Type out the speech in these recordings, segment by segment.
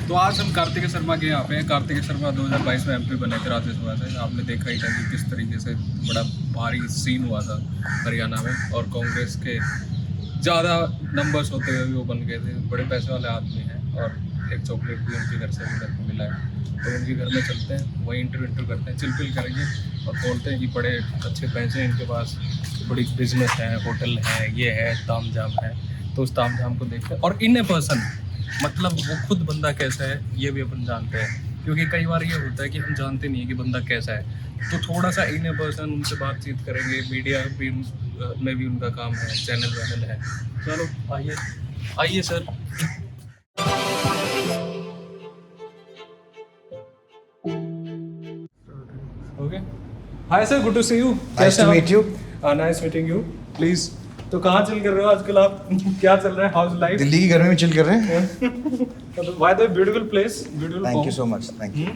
तो आज हम कार्तिकेय शर्मा के यहाँ पे हैं। कार्तिकेय शर्मा 2022 में एमपी बने थे राज्यसभा से। आपने देखा ही था कि किस तरीके से बड़ा भारी सीन हुआ था हरियाणा में, और कांग्रेस के ज़्यादा नंबर्स होते हुए भी वो बन गए थे। बड़े पैसे वाले आदमी हैं, और एक चॉकलेट भी उनके घर से मेरे को मिला है। तो उनके घर में चलते हैं, वहीं इंटरव्यू करते हैं, चिलपिल करेंगे और बोलते हैं कि बड़े अच्छे पैसे हैं इनके पास, बड़ी बिजनेस है, होटल है, ये है, ताम झाम है। तो उस ताम झाम को देखते हैं, और इन ए पर्सन मतलब वो खुद बंदा कैसा है ये भी अपन जानते हैं, क्योंकि कई बार ये होता है कि हम जानते नहीं है कि बंदा कैसा है। तो थोड़ा सा इन ए पर्सन उनसे बातचीत करेंगे। मीडिया भी में भी उनका काम है, चैनल वैनल है। चलो आइए आइए sir. Okay, hi sir, good to see you. Nice to meet you. Nice meeting you. Please, तो कहाँ चिल कर रहे हो आजकल आप? क्या चल रहा है, हाउस लाइफ? दिल्ली की गर्मी में चिल कर रहे हैं। Why the beautiful place, beautiful Thank you home. so much. Thank you.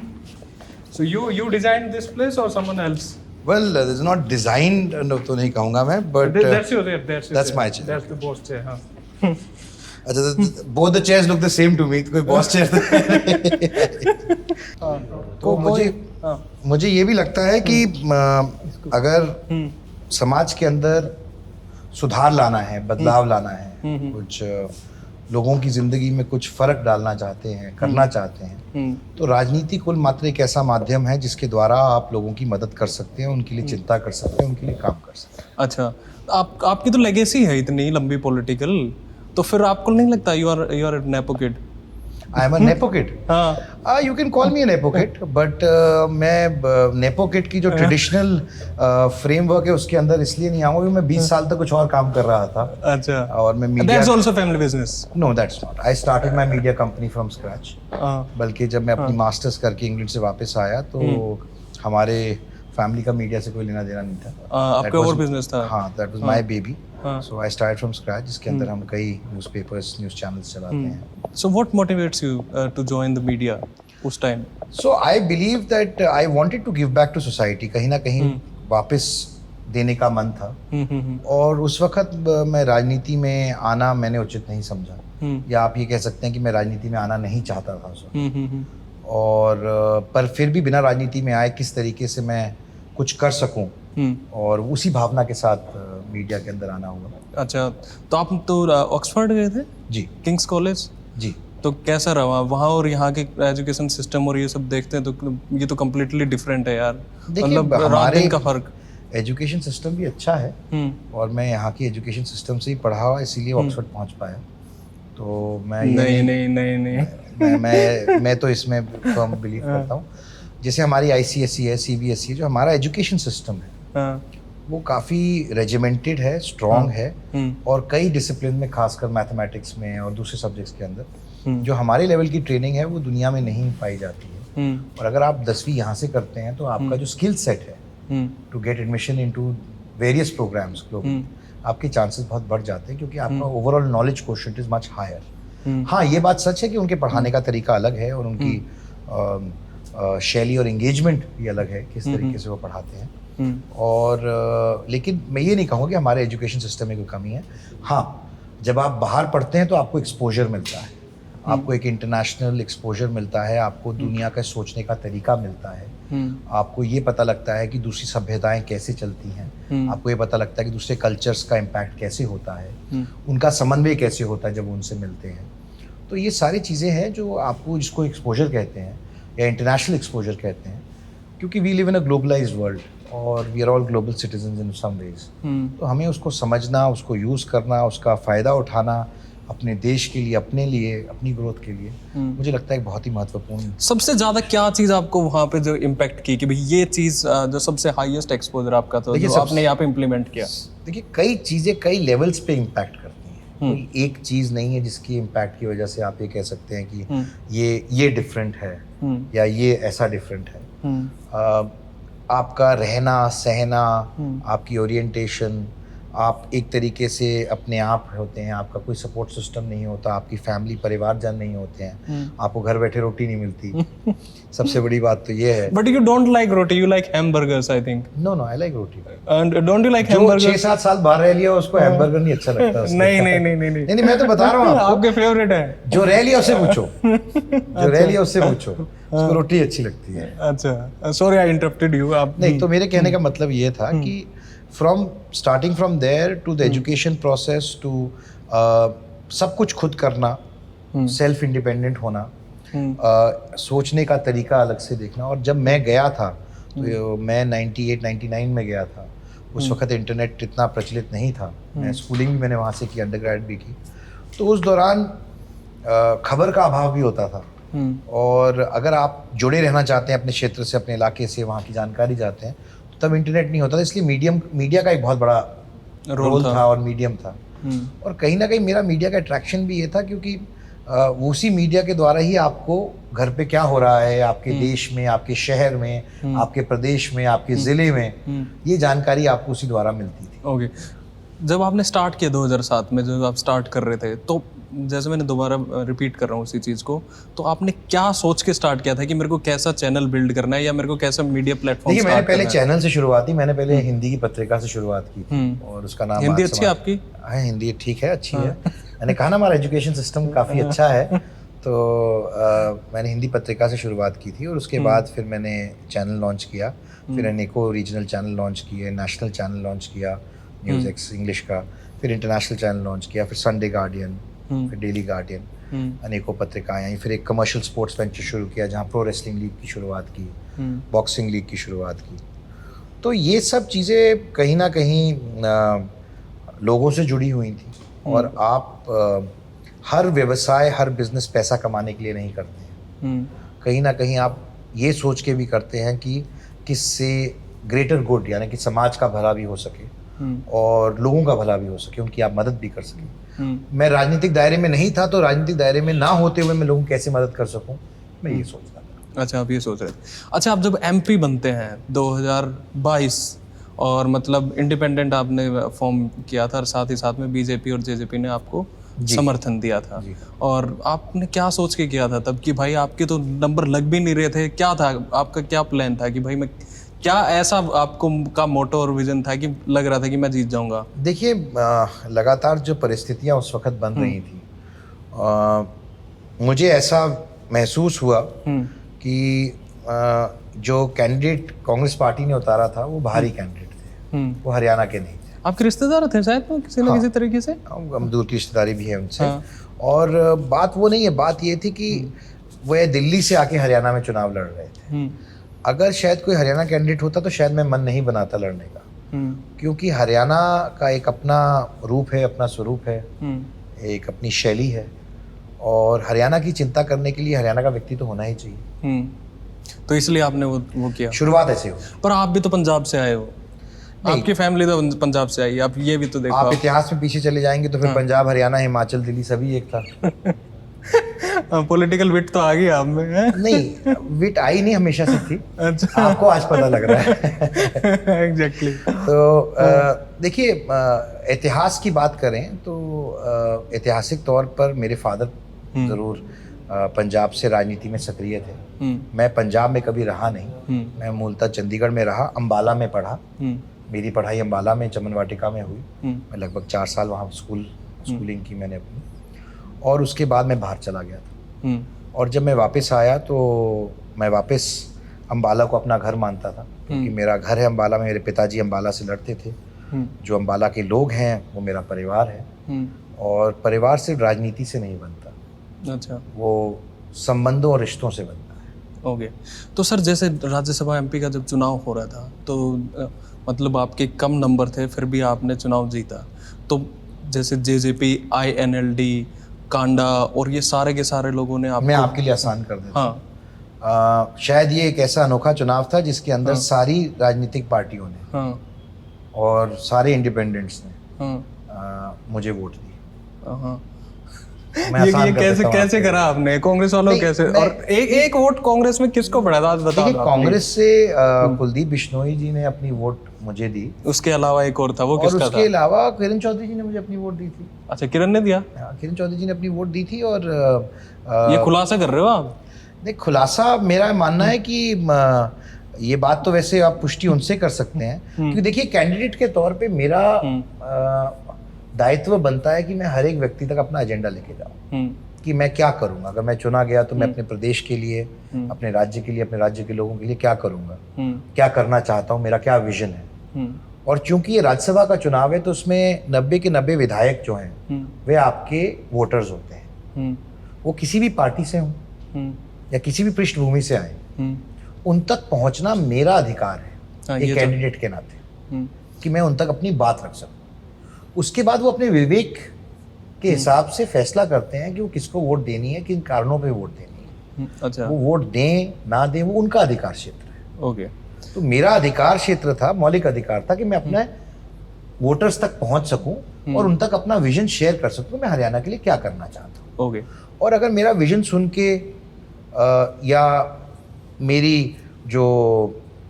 So you designed this place or someone else? Well, this is not designed, तो नहीं कहूँगा मैं, but That's your chair. That's your that's chair. my chair. That's the boss chair. हाँ. अच्छा, both the chairs look the same to me. कोई boss chair तो मुझे ये भी लगता है कि अगर समाज के अंदर सुधार लाना है, बदलाव लाना है, कुछ लोगों की जिंदगी में कुछ फर्क डालना चाहते हैं, करना चाहते हैं, तो राजनीति कुल मात्र एक ऐसा माध्यम है जिसके द्वारा आप लोगों की मदद कर सकते हैं, उनके लिए चिंता कर सकते हैं, उनके लिए काम कर सकते हैं। अच्छा, आपकी तो लेगेसी है इतनी लंबी पॉलिटिकल, तो फिर आपको नहीं लगता you are nepo kid? I am a nepo kid. हाँ, you can call me a nepo kid, but मैं नेपो किड की जो ट्रेडिशनल फ्रेमवर्क है उसके अंदर इसलिए नहीं आऊंगा क्योंकि मैं 20 साल तक कुछ और काम कर रहा था। अच्छा, और मैं media, that's also family business? No, that's not. I started my media company from scratch. बल्कि जब मैं अपनी मास्टर्स करके इंग्लैंड से वापस आया तो हमारे फैमिली का मीडिया से कोई लेना देना नहीं था। आपका और बिजनेस था? हाँ, that was my baby. So I started from scratch, जिसके अंदर हम कई न्यूज़पेपर्स, न्यूज़ चैनल्स चलाते हैं। So what motivates you to join the media उस time? So I believe that I wanted to give back to society. कहीं ना कहीं वापस देने का मन था। और उस वक्त मैं राजनीति में आना मैंने उचित नहीं समझा, या आप ये कह सकते हैं कि मैं राजनीति में आना नहीं चाहता था उस वक्त। और पर फिर भी बिना राजनीति में आए किस तरीके से मैं कुछ कर सकूं, और उसी भावना के साथ मीडिया के अंदर आना हुआ। अच्छा, तो आप तो ऑक्सफोर्ड गए थे? जी, किंग्स कॉलेज। जी। तो कैसा रहा वहाँ, और यहाँ के एजुकेशन सिस्टम और ये सब देखते हैं तो ये तो कम्प्लीटली डिफरेंट है यार। देखिए, मतलब रात दिन का फर्क। एजुकेशन सिस्टम भी अच्छा है, और मैं यहाँ की एजुकेशन सिस्टम से ही पढ़ा हुआ, इसीलिए ऑक्सफोर्ड पहुँच पाया। तो मैं मैं तो इसमें फर्म बिलीव करता हूँ। जैसे हमारी ICSE है, CBSE, जो हमारा एजुकेशन सिस्टम है वो काफ़ी रेजिमेंटेड है, स्ट्रॉन्ग है, और कई डिसिप्लिन में, खासकर मैथमेटिक्स में और दूसरे सब्जेक्ट्स के अंदर जो हमारे लेवल की ट्रेनिंग है वो दुनिया में नहीं पाई जाती है। और अगर आप 10वीं यहाँ से करते हैं तो आपका जो स्किल सेट है to get admission into various programs globally, आपके चांसेस बहुत बढ़ जाते हैं, क्योंकि आपका overall knowledge quotient is much higher. हाँ, ये बात सच है कि उनके पढ़ाने का तरीका अलग है, और उनकी शैली और एंगेजमेंट भी अलग है, किस तरीके से वो पढ़ाते हैं। और लेकिन मैं ये नहीं कहूँगा कि हमारे एजुकेशन सिस्टम में कोई कमी है। हाँ, जब आप बाहर पढ़ते हैं तो आपको एक्सपोजर मिलता है, आपको एक इंटरनेशनल एक्सपोजर मिलता है, आपको दुनिया का सोचने का तरीका मिलता है, आपको ये पता लगता है कि दूसरी सभ्यताएं कैसे चलती हैं, आपको ये पता लगता है कि दूसरे कल्चर्स का इम्पैक्ट कैसे होता है, उनका समन्वय कैसे होता है जब उनसे मिलते हैं। तो ये सारी चीज़ें हैं जो आपको, जिसको एक्सपोजर कहते हैं या इंटरनेशनल एक्सपोजर कहते हैं, क्योंकि we live in a globalised world और we are all global citizens in some ways. तो हमें उसको समझना, उसको यूज़ करना, उसका फ़ायदा उठाना अपने देश के लिए, अपने लिए, अपनी ग्रोथ के लिए, मुझे लगता है बहुत ही महत्वपूर्ण। सबसे ज़्यादा क्या चीज़ आपको वहाँ पे जो इम्पैक्ट की कि भाई ये चीज़ जो सबसे हाईएस्ट एक्सपोजर आपका था, जो आपने यहाँ पे इम्प्लीमेंट किया? देखिए, कई चीज़ें कई लेवल्स पे इम्पैक्ट करती हैं। कोई एक चीज़ नहीं है जिसकी इम्पैक्ट की वजह से आप ये कह सकते हैं कि ये डिफरेंट है या ये ऐसा डिफरेंट है। आपका रहना सहना, आपकी ओरिएंटेशन, आप एक तरीके से अपने आप होते हैं, आपका कोई सपोर्ट सिस्टम नहीं होता, आपकी फैमिली परिवारजन नहीं होते हैं, आपको घर बैठे रोटी नहीं मिलती। सबसे बड़ी बात तो ये है। But you don't like roti, you like hamburgers I think. No no, I like roti. And don't you like जो हैमबर्गर्स? 6-7 साल बाहर रह लिया उसको हैमबर्गर नहीं अच्छा लगता उसको। नहीं नहीं नहीं नहीं नहीं नहीं, मैं तो बता रहा हूँ आपको, आपके फेवरेट है। जो रह लिया उससे पूछो, जो रह लिया उससे पूछो, उसको रोटी अच्छी लगती है। अच्छा, सॉरी आई इंटरप्टेड यू। आप नहीं, तो मेरे कहने का मतलब ये था कि starting from there to the education process to सब कुछ खुद करना, सेल्फ इंडिपेंडेंट होना, सोचने का तरीका अलग से देखना। और जब मैं गया था तो मैं 98-99 में गया था, उस वक्त इंटरनेट इतना प्रचलित नहीं था। मैं स्कूलिंग भी मैंने वहाँ से की, अंडरग्रेड भी की, तो उस दौरान खबर का अभाव भी होता था। और अगर आप जुड़े रहना चाहते हैं अपने क्षेत्र से, अपने इलाके से, वहाँ की जानकारी चाहते हैं, तब इंटरनेट नहीं होता था। इसलिए मीडिया का एक बहुत बड़ा रोल था और मीडियम था। और कहीं ना कहीं मेरा मीडिया का अट्रैक्शन भी ये था, क्योंकि उसी मीडिया के द्वारा ही आपको घर पे क्या हो रहा है, आपके देश में, आपके शहर में, आपके प्रदेश में, आपके ज़िले में, ये जानकारी आपको उसी द्वारा मिलती थी। ओके, जब आपने स्टार्ट किया 2007 में, जब आप स्टार्ट कर रहे थे, तो जैसे मैंने दोबारा रिपीट कर रहा हूँ उसी चीज़ को, तो आपने क्या सोच के स्टार्ट किया था कि मेरे को कैसा चैनल बिल्ड करना है या मेरे को कैसा मीडिया प्लेटफॉर्म? देखिए, मैंने पहले चैनल से शुरुआत की। मैंने पहले हिंदी की पत्रिका से शुरुआत की थी और उसका नाम हिंदी अच्छी है आपकी? हाँ, हिंदी ठीक है, अच्छी है। मैंने कहा ना, हमारा एजुकेशन सिस्टम काफ़ी अच्छा है। तो मैंने हिंदी पत्रिका से शुरुआत की थी और उसके बाद फिर मैंने चैनल लॉन्च किया। फिर अनेकों रीजनल चैनल लॉन्च किए, नेशनल चैनल लॉन्च किया न्यूज़ एक्स इंग्लिश का, फिर इंटरनेशनल चैनल लॉन्च किया, फिर संडे गार्डियन, फिर डेली गार्डियन, अनेकों पत्रिकाएं आई। फिर एक कमर्शियल स्पोर्ट्स वेंचर शुरू किया जहाँ प्रो रेसलिंग लीग की शुरुआत की, बॉक्सिंग लीग की शुरुआत की। तो ये सब चीज़ें कहीं ना कहीं लोगों से जुड़ी हुई थी। और आप हर व्यवसाय, हर बिजनेस पैसा कमाने के लिए नहीं करते हैं। कहीं ना कहीं आप ये सोच के भी करते हैं कि किससे ग्रेटर गुड, यानी कि समाज का भला भी हो सके और लोगों का भला भी हो सके, उनकी आप मदद भी कर सकें। मैं राजनीतिक दायरे में नहीं था, तो राजनीतिक दायरे में ना होते हुए मैं लोगों की कैसे मदद कर सकूं, मैं ये सोचता था। अच्छा, आप ये सोच रहे थे। अच्छा, आप जब एमपी बनते हैं 2022, और मतलब इंडिपेंडेंट आपने फॉर्म किया था और साथ ही साथ में बीजेपी और जेजेपी ने आपको समर्थन दिया था, और आपने क्या सोच के किया था तब कि भाई आपके तो नंबर लग भी नहीं रहे थे? क्या था आपका, क्या प्लान था कि भाई मैं, क्या ऐसा आपको का मोटो और विजन था कि लग रहा था कि मैं जीत जाऊंगा? देखिए, लगातार जो परिस्थितियां उस वक्त बन रही थी, मुझे ऐसा महसूस हुआ कि जो कैंडिडेट कांग्रेस पार्टी ने उतारा था वो बाहरी कैंडिडेट थे, वो हरियाणा के नहीं थे। आपके रिश्तेदार थे शायद किसी न किसी तरीके से? हम दूर की रिश्तेदारी भी है उनसे। और बात वो नहीं है, बात ये थी कि वो दिल्ली से आके हरियाणा में चुनाव लड़ रहे थे। अगर शायद कोई हरियाणा कैंडिडेट होता तो शायद मैं मन नहीं बनाता लड़ने का, क्योंकि हरियाणा का एक अपना रूप है, अपना स्वरूप है, एक अपनी शैली है, और हरियाणा की चिंता करने के लिए हरियाणा का व्यक्ति तो होना ही चाहिए। तो इसलिए आपने वो किया। शुरुआत ऐसे हो। पर आप भी तो पंजाब से आए हो, आपकी फैमिली तो पंजाब से आई, आप ये भी तो देखो। आप इतिहास में पीछे चले जाएंगे तो फिर पंजाब, हरियाणा, हिमाचल, दिल्ली सभी एक था। पॉलिटिकल विट तो आ गई आप में है? नहीं, विट आई नहीं, हमेशा से थी। अच्छा, आपको आज पता लग रहा है। एग्जैक्टली। तो देखिए, इतिहास की बात करें तो ऐतिहासिक तौर पर मेरे फादर ज़रूर पंजाब से राजनीति में सक्रिय थे। मैं पंजाब में कभी रहा नहीं, मैं मूलतः चंडीगढ़ में रहा, अंबाला में पढ़ा। मेरी पढ़ाई अंबाला में चमन वाटिका में हुई। मैं लगभग 4 साल वहाँ स्कूलिंग की मैंने अपनी, और उसके बाद मैं बाहर चला गया था। और जब मैं वापस आया तो मैं वापस अंबाला को अपना घर मानता था, क्योंकि मेरा घर है अंबाला में, मेरे पिताजी अंबाला से लड़ते थे। जो अंबाला के लोग हैं वो मेरा परिवार है, और परिवार सिर्फ राजनीति से नहीं बनता। अच्छा, वो संबंधों और रिश्तों से बनता है। ओके। तो सर, जैसे राज्यसभा एमपी का जब चुनाव हो रहा था तो मतलब आपके कम नंबर थे, फिर भी आपने चुनाव जीता। तो जैसे जेजेपी, INLD, कांडा और ये सारे के सारे लोगों ने मैं आपके लिए आसान कर देता हूँ। हाँ, शायद ये एक ऐसा अनोखा चुनाव था जिसके अंदर सारी राजनीतिक पार्टियों ने और सारे इंडिपेंडेंट्स ने मुझे वोट दी। ये कैसे करा आपने? कांग्रेस वालों कैसे? और एक वोट कांग्रेस में किसको पड़ा था, आज बता दो। कांग्रेस से कुलदीप बिश्नोई जी ने अपनी वोट मुझे दी। उसके अलावा एक और था, वो और किसका उसके था? अलावा किरण चौधरी जी ने मुझे अपनी वोट दी थी। अच्छा, किरण ने दिया? हाँ, किरण चौधरी जी ने अपनी वोट दी थी। और ये खुलासा कर रहे हो आप? नहीं, खुलासा मेरा मानना है कि ये बात तो वैसे आप पुष्टि उनसे कर सकते हैं, क्योंकि देखिए कैंडिडेट के तौर पे मेरा दायित्व बनता है कि मैं हर एक व्यक्ति तक अपना एजेंडा लेके जाऊं कि मैं क्या करूंगा। अगर मैं चुना गया तो मैं अपने प्रदेश के लिए, अपने राज्य के लिए, अपने राज्य के लोगों के लिए क्या करूंगा, क्या करना चाहता हूँ, मेरा क्या विजन है। और चूंकि ये राज्यसभा का चुनाव है तो उसमें 90 के 90 विधायक जो हैं वे आपके वोटर्स होते हैं। वो किसी भी पार्टी से हों या किसी भी पृष्ठभूमि से आए, उन तक पहुंचना मेरा अधिकार है एक कैंडिडेट के नाते, कि मैं उन तक अपनी बात रख सकूं। उसके बाद वो अपने विवेक के हिसाब से फैसला करते हैं कि वो किसको वोट देनी है, किन कारणों पे वोट देनी है। अच्छा, वो वोट दें ना दें वो उनका अधिकार क्षेत्र है। ओके। तो मेरा अधिकार क्षेत्र था, मौलिक अधिकार था कि मैं अपने वोटर्स तक पहुंच सकूं और उन तक अपना विजन शेयर कर सकूं, मैं हरियाणा के लिए क्या करना चाहता हूं। ओके। और अगर मेरा विजन सुन के या मेरी जो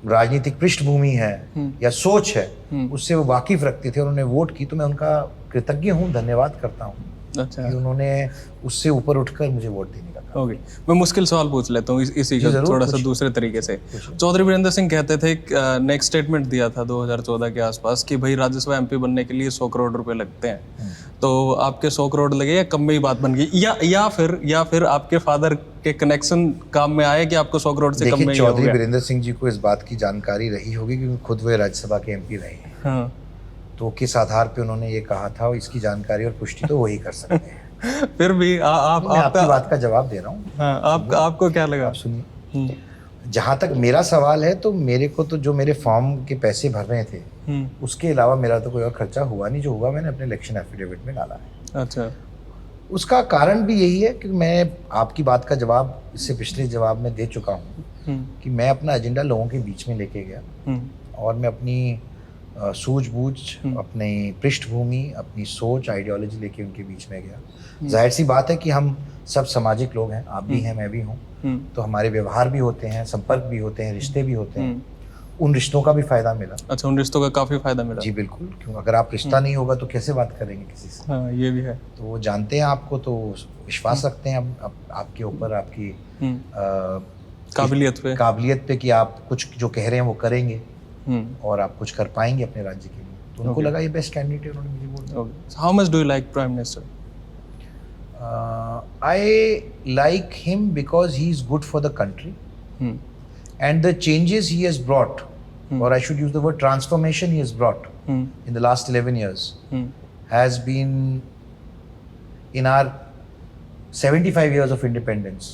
राजनीतिक पृष्ठभूमि है या सोच है उससे वो वाकिफ रखते थे, उन्होंने वोट की, तो मैं उनका कृतज्ञ हूँ, धन्यवाद करता हूँ। अच्छा, कि उन्होंने उससे ऊपर उठकर मुझे वोट देने का काम। ओके। मैं मुश्किल सवाल पूछ लेता हूँ इसी का थोड़ा सा दूसरे तरीके से। चौधरी वीरेंद्र सिंह कहते थे, नेक्स्ट स्टेटमेंट दिया था 2014 के आसपास कि भाई राज्यसभा एमपी बनने के लिए 100 करोड़ रुपए लगते हैं। तो आपके 100 करोड़ लगे या कम में ही बात बन गई, या फिर आपके फादर के कनेक्शन काम में आए कि आपको 100 करोड़ से कम में ही हो गया? चौधरी वीरेंद्र सिंह जी को इस बात की जानकारी रही होगी क्योंकि खुद वे राज्यसभा के एमपी रहे हैं। हाँ। तो किस आधार पे उन्होंने ये कहा था, और इसकी जानकारी और पुष्टि तो वही कर सकते हैं। फिर भी मैं आपकी बात का जवाब दे रहा हूँ। हाँ, आपको क्या लगा? आप सुनिए, जहाँ तक मेरा सवाल है तो मेरे को तो जो मेरे फॉर्म के पैसे भरने थे उसके अलावा मेरा तो कोई और खर्चा हुआ नहीं। जो हुआ मैंने अपने इलेक्शन एफिडेविट में डाला है। अच्छा, उसका कारण भी यही है कि मैं आपकी बात का जवाब इससे पिछले जवाब में दे चुका हूँ कि मैं अपना एजेंडा लोगों के बीच में लेके गया और मैं अपनी सूझबूझ, अपनी पृष्ठभूमि, अपनी सोच, आइडियोलॉजी लेके उनके बीच में गया। जाहिर सी बात है कि हम सब सामाजिक लोग हैं, आप भी हैं, मैं भी हूँ, तो हमारे व्यवहार भी होते हैं, संपर्क भी होते हैं, रिश्ते भी होते हैं। उन रिश्तों का भी फायदा मिला। अच्छा, उन रिश्तों का काफी फायदा मिला? जी बिल्कुल, क्यों अगर आप रिश्ता नहीं होगा तो कैसे बात करेंगे किसी से। हाँ, ये भी है। तो वो जानते हैं आपको, तो विश्वास रखते हैं अब आपके ऊपर, आपकी काबिलियत पे कि आप कुछ जो कह रहे हैं वो करेंगे और आप कुछ कर पाएंगे अपने राज्य के लिए। तो उनको लगा ये बेस्ट कैंडिडेट है, उन्होंने मुझे वोट दिया। How much do you like prime minister? I like him because he is good for the country and the changes he has brought, or I should use the word transformation he has brought in the last 11 years has been in our 75 years of independence.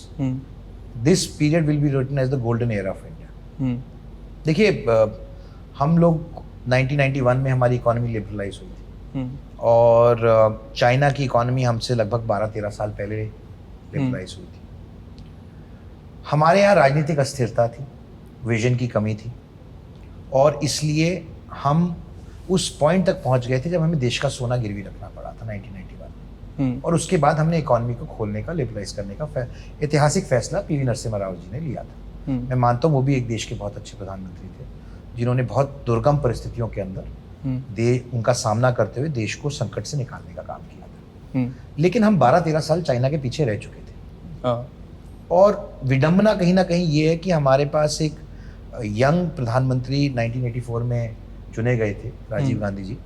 This period will be written as the golden era of India. देखिए, हम लोग 1991 में हमारी economy liberalise हुई थी और China की economy हमसे लगभग 12-13 साल पहले लिबरलाइज हुई थी। हमारे यहाँ राजनीतिक अस्थिरता थी, विजन की कमी थी और इसलिए हम उस पॉइंट तक पहुँच गए थे जब हमें देश का सोना गिरवी रखना पड़ा था 1991 में। और उसके बाद हमने इकोनॉमी को खोलने का, लिबरलाइज करने का ऐतिहासिक फैसला पीवी नरसिम्हा राव जी ने लिया था। मैं मानता हूँ वो भी एक देश के बहुत अच्छे प्रधानमंत्री थे जिन्होंने बहुत दुर्गम परिस्थितियों के अंदर उनका सामना करते हुए देश को संकट से निकालने का काम किया था। लेकिन हम 12-13 साल चाइना के पीछे रह चुके थे। और विडंबना कहीं ना कहीं ये है कि हमारे पास एक यंग प्रधानमंत्री 1984 में चुने गए थे, राजीव गांधी जी,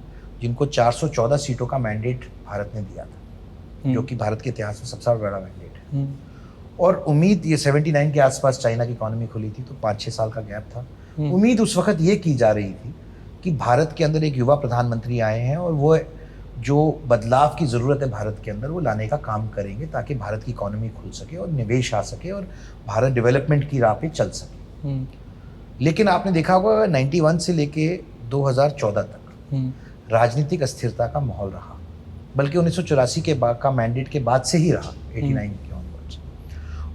जिनको 414 सीटों का मैंडेट भारत ने दिया था, जो कि भारत के इतिहास में सबसे बड़ा मैंडेट है। और उम्मीद, ये 79 के आसपास चाइना की इकोनॉमी खुली थी, तो 5-6 साल का गैप था। उम्मीद उस वक्त ये की जा रही थी कि भारत के अंदर एक युवा प्रधानमंत्री आए हैं और वो जो बदलाव की ज़रूरत है भारत के अंदर वो लाने का काम करेंगे ताकि भारत की इकोनॉमी खुल सके और निवेश आ सके और भारत डेवलपमेंट की राह पे चल सके। लेकिन आपने देखा होगा 91 से लेके 2014 तक राजनीतिक अस्थिरता का माहौल रहा, बल्कि 1984 के बाद का मैंडेट के बाद से ही रहा, 89 के ऑनवर्ड्स।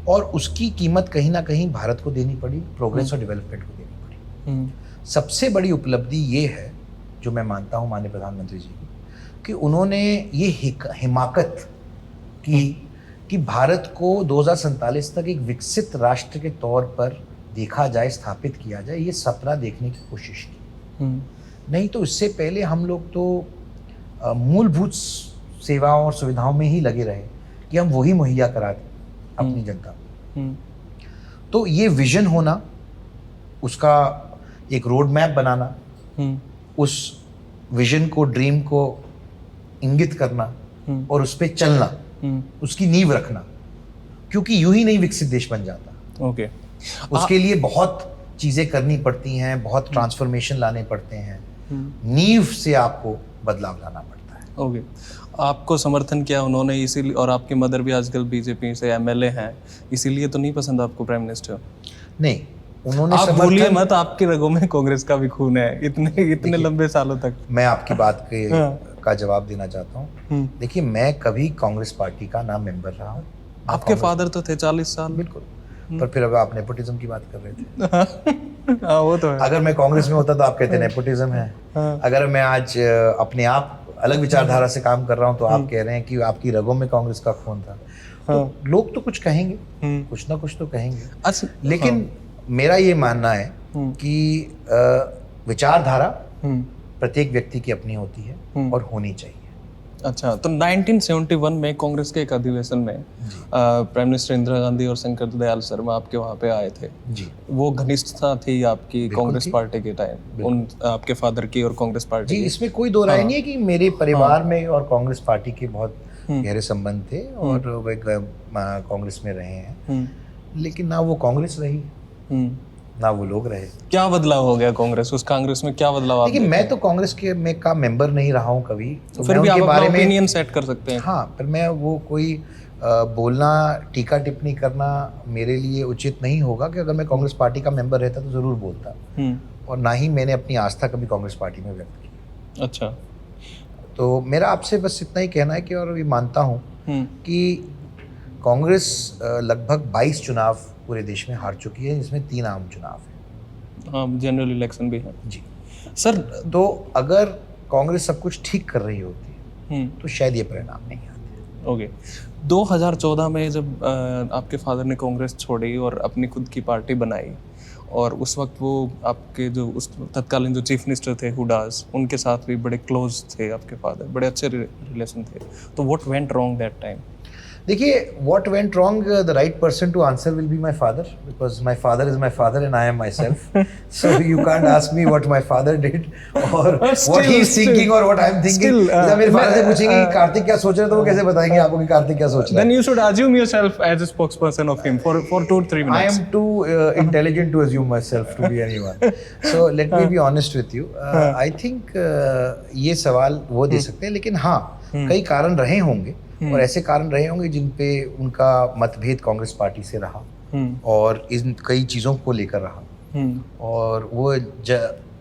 और उसकी कीमत कहीं ना कहीं भारत को देनी पड़ी, प्रोग्रेस और डेवलपमेंट को देनी पड़ी। सबसे बड़ी उपलब्धि ये है जो मैं मानता हूँ माननीय प्रधानमंत्री जी की, कि उन्होंने ये हिमाकत की कि भारत को 2047 तक एक विकसित राष्ट्र के तौर पर देखा जाए, स्थापित किया जाए, ये सपना देखने की कोशिश की। नहीं तो इससे पहले हम लोग तो मूलभूत सेवाओं और सुविधाओं में ही लगे रहे कि हम वही मुहैया करा दें अपनी जनता को। तो ये विजन होना, उसका एक रोड मैप बनाना, उस विजन को, ड्रीम को इंगित करना और उस पर चलना, उसकी नींव रखना, क्योंकि यूं ही नहीं विकसित देश बन जाता। ओके, उसके लिए बहुत चीजें करनी पड़ती हैं, बहुत ट्रांसफॉर्मेशन लाने पड़ते हैं, नींव से आपको बदलाव लाना पड़ता है। ओके, आपको समर्थन किया उन्होंने इसीलिए, और आपकी मदर भी आजकल बीजेपी से एमएलए हैं, इसीलिए तो नहीं पसंद आपको प्राइम मिनिस्टर? नहीं, उन्होंने आप भूलिए मत, आपकी रगों में कांग्रेस का भी खून है इतने लंबे सालों तक। मैं आपकी बात का जवाब देना चाहता हूँ। देखिए, मैं कभी कांग्रेस पार्टी का ना मेंबर रहा हूँ। आपके फादर तो थे 40 साल। बिल्कुल, पर फिर अगर आप नेपोटिज्म की बात कर रहे थे हाँ, वो तो है। अगर मैं कांग्रेस में होता तो आप कहते नेपोटिज्म है। अगर मैं आज अपने आप अलग विचारधारा से काम कर रहा हूँ तो आप कह रहे हैं कि आपकी रगों में कांग्रेस का खून था। तो लोग तो कुछ कहेंगे, कुछ ना कुछ तो कहेंगे। अच्छा, लेकिन मेरा ये मानना है कि विचारधारा प्रत्येक व्यक्ति की अपनी होती है और होनी चाहिए। अच्छा, तो 1971 में कांग्रेस के एक अधिवेशन में प्राइम मिनिस्टर इंदिरा गांधी और शंकर दयाल शर्मा आपके वहाँ पे आए थे जी। वो घनिष्ठता थी आपकी कांग्रेस पार्टी के टाइम, उन आपके फादर की और कांग्रेस पार्टी जी। की? इसमें कोई दो राय नहीं है कि मेरे परिवार में और कांग्रेस पार्टी के बहुत गहरे संबंध थे और वे कांग्रेस में रहे हैं, लेकिन ना वो कांग्रेस रही ना वो लोग रहे। क्या बदलाव हो गया कांग्रेस, उस कांग्रेस में क्या बदलाव? देखिए, मैं तो कांग्रेस के का मेंबर नहीं रहा हूँ कभी, तो फिर भी आप अपना ओपिनियन सेट कर सकते हैं। हाँ, पर मैं वो कोई बोलना, टीका टिप्पणी करना मेरे लिए उचित नहीं होगा कि अगर मैं कांग्रेस पार्टी का मेंबर रहता तो जरूर बोलता, और ना ही मैंने अपनी आस्था कभी कांग्रेस पार्टी में व्यक्त की। अच्छा, तो मेरा आपसे बस इतना ही कहना है कि, और ये मानता हूँ कि कांग्रेस लगभग 22 चुनाव पूरे देश में हार चुकी है, जिसमें 3 आम चुनाव हैं। हाँ, जनरल इलेक्शन भी है जी सर। तो अगर कांग्रेस सब कुछ ठीक कर रही होती तो शायद ये परिणाम नहीं आते। ओके, 2014 में जब आपके फादर ने कांग्रेस छोड़ी और अपनी खुद की पार्टी बनाई, और उस वक्त वो आपके जो उस तत्कालीन जो चीफ मिनिस्टर थे हुडास, उनके साथ भी बड़े क्लोज थे आपके फादर, बड़े अच्छे रिलेशन थे। तो what went wrong that time? देखिए, what went wrong, the right person to answer will be my father, because my father is my father and I am myself. So you can't ask me what my father did or what he is thinking or what I am thinking. जब मेरे father से पूछेंगे कि कार्तिक क्या सोच रहे हैं तो वो कैसे बताएंगे आपको कि कार्तिक क्या सोच रहा है? Then you should assume yourself as a spokesperson of him for 2-3 minutes. I am too intelligent to assume myself to be anyone. So let me be honest with you. I think ये सवाल वो दे सकते हैं, लेकिन हाँ, कई कारण रहे होंगे और ऐसे कारण रहे होंगे जिन पे उनका मतभेद कांग्रेस पार्टी से रहा और इन कई चीज़ों को लेकर रहा, और वो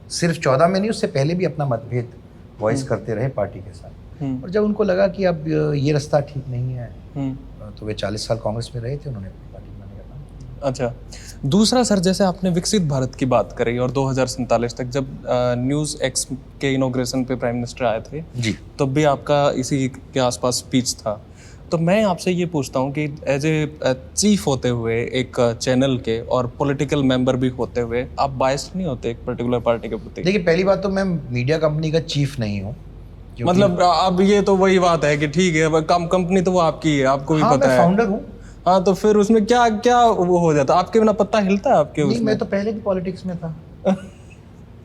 सिर्फ 14 में नहीं, उससे पहले भी अपना मतभेद वॉइस करते रहे पार्टी के साथ। और जब उनको लगा कि अब ये रास्ता ठीक नहीं है तो वे 40 साल कांग्रेस में रहे थे, उन्होंने अपनी पार्टी बनाने का काम। अच्छा, दूसरा सर, जैसे आपने विकसित भारत की बात करी और 2047 तक जब न्यूज़ एक्स के इनॉग्रेशन पे प्राइम मिनिस्टर आए थे जी, तब भी आपका इसी के आसपास स्पीच था। तो मैं आपसे ये पूछता हूँ कि एज ए चीफ होते हुए एक चैनल के और पॉलिटिकल मेंबर भी होते हुए आप बायस्ड नहीं होते एक पर्टिकुलर पार्टी के प्रति? देखिए, पहली बात तो मैं मीडिया कंपनी का चीफ नहीं हूँ। मतलब अब ये तो वही बात है कि ठीक है, कंपनी तो वो आपकी है, आपको भी पता है। फाउंडर हूँ। हाँ, तो फिर उसमें क्या क्या वो हो जाता है? आपके बिना पत्ता हिलता है आपके? नहीं, मैं तो पहले भी पॉलिटिक्स में था।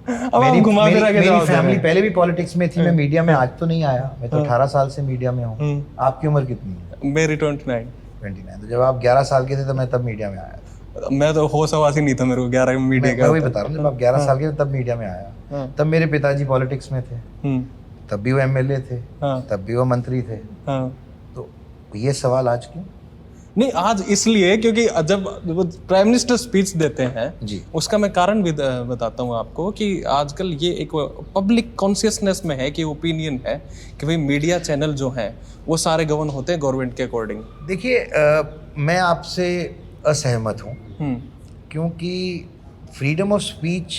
अब आप घुमा फिरा के मेरी फैमिली पहले भी पॉलिटिक्स में थी। मैं मीडिया में आज तो नहीं आया, मैं तो 18 साल से मीडिया में हूँ। आपकी उम्र कितनी है? मेरी 29। तो जब आप 11 साल के थे तो मैं तब मीडिया में आया। मैं तो होश हवास ही नहीं था मेरे को 11 में मीडिया का। मैं वही बता रहा हूँ, जब आप 11 साल के थे तब मीडिया में आया। तब मेरे पिताजी पॉलिटिक्स में थे, तब भी वो एमएलए थे, तब भी वो मंत्री थे। तो ये सवाल आज क्यों? नहीं, आज इसलिए क्योंकि जब प्राइम मिनिस्टर स्पीच देते हैं जी, उसका मैं कारण भी बताता हूँ आपको कि आजकल ये एक पब्लिक कॉन्शियसनेस में है कि ओपिनियन है कि भाई मीडिया चैनल जो हैं वो सारे गवर्न होते हैं गवर्नमेंट के अकॉर्डिंग। देखिए, मैं आपसे असहमत हूँ, क्योंकि फ्रीडम ऑफ स्पीच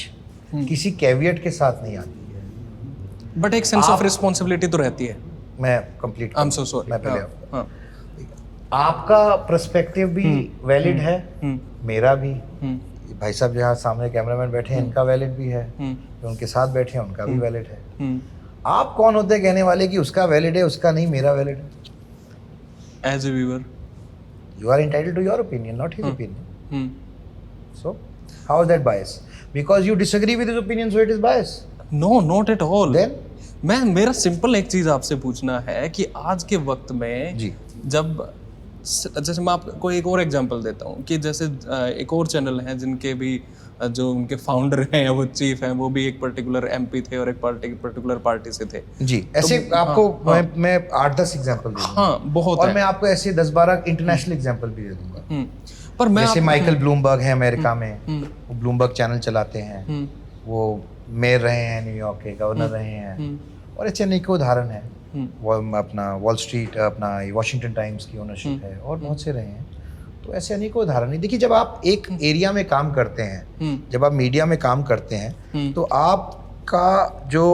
किसी कैवियट के साथ नहीं आती है, बट एक सेंस ऑफ रिस्पॉन्सिबिलिटी तो रहती है। मैं complete I am so sorry. मैं पहले आपका पर्सपेक्टिव भी वैलिड है, मेरा भी, भाई साहब जहाँ सामने कैमरामैन बैठे हैं इनका वैलिड भी है, जो उनके साथ बैठे हैं उनका भी वैलिड है। आप कौन होते हैं कहने वाले कि उसका वैलिड है, उसका नहीं, मेरा वैलिड है? As a viewer you are entitled to your opinion, not his opinion. So how is that bias? Because you disagree with his opinion so it is bias? No, not at all. Then मेरा simple एक चीज आपसे पूछना है कि आज के वक्त में जी, जब जैसे मैं आपको एक और एग्जांपल देता हूँ कि जैसे एक और चैनल है जिनके भी जो उनके फाउंडर हैं, वो चीफ हैं, वो भी एक पर्टिकुलर एमपी थे और एक पर्टिकुलर पार्टी से थे जी। ऐसे आपको मैं 8-10 एग्जांपल दूंगा। हाँ, बहुत और है। मैं आपको ऐसे 10-12 इंटरनेशनल एग्जांपल भी दे दूंगा। पर मैं जैसे माइकल ब्लूमबर्ग है अमेरिका में, वो ब्लूमबर्ग चैनल चलाते हैं, वो मेयर रहे हैं न्यूयॉर्क के, गवर्नर रहे हैं, और ऐसे अनेकों उदाहरण हैं। वो अपना वॉल स्ट्रीट, अपना वॉशिंगटन टाइम्स की ओनरशिप है, और बहुत से रहे हैं। तो ऐसे अनेकों उदाहरण है। देखिए, जब आप एक एरिया में काम करते हैं, जब आप मीडिया में काम करते हैं, तो आपका जो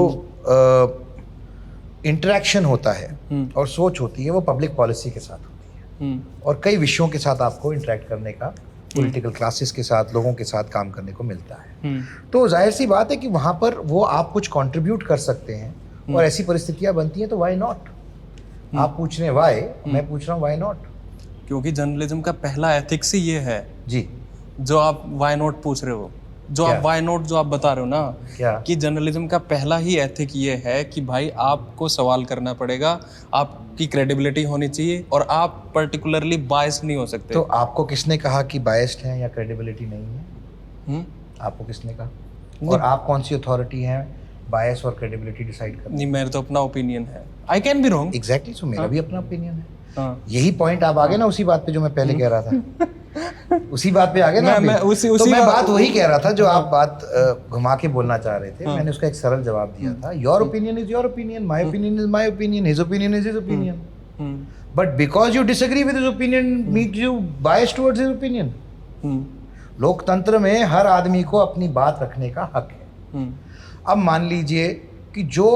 इंटरेक्शन होता है और सोच होती है वो पब्लिक पॉलिसी के साथ होती है, और कई विषयों के साथ आपको इंटरेक्ट करने का, पॉलिटिकल क्लासेस के साथ, लोगों के साथ काम करने को मिलता है। तो जाहिर सी बात है कि वहाँ पर वो आप कुछ कंट्रीब्यूट कर सकते हैं, और ऐसी परिस्थितियाँ बनती हैं तो व्हाई नॉट? आप पूछ रहे हैं व्हाई, मैं पूछ रहा हूँ व्हाई नॉट? क्योंकि जर्नलिज्म का पहला एथिक्स ही ये है जी, जो आप व्हाई नॉट पूछ रहे हो, जो क्या? आप व्हाई नॉट जो आप बता रहे हो ना, क्या? कि जर्नलिज्म का पहला ही एथिक ये है कि भाई आपको सवाल करना पड़ेगा, आपकी क्रेडिबिलिटी होनी चाहिए, और आप पर्टिकुलरली बायस नहीं हो सकते। तो आपको किसने कहा कि बायस्ड है या क्रेडिबिलिटी नहीं है? आपको किसने कहा? और आप कौन सी अथॉरिटी हैं बायस और क्रेडिबिलिटी डिसाइड करने? नहीं, मेरा तो अपना ओपिनियन है, I can be wrong. Exactly, so मेरा भी अपना ओपिनियन है। हाँ। यही पॉइंट आप आगे ना उसी बात पे जो मैं पहले कह रहा था। उसी बात पे आगे ना मैं अभी? उसी तो मैं बात- बात वही कह रहा था जो आप बात घुमा के बोलना चाह रहे थे। मैंने उसका एक सरल जवाब दिया था, your opinion is your opinion, my opinion is my opinion, his opinion is his opinion, but because you disagree with his opinion means you bias towards his opinion. लोकतंत्र में हर आदमी को अपनी बात रखने का हक है। अब मान लीजिए कि जो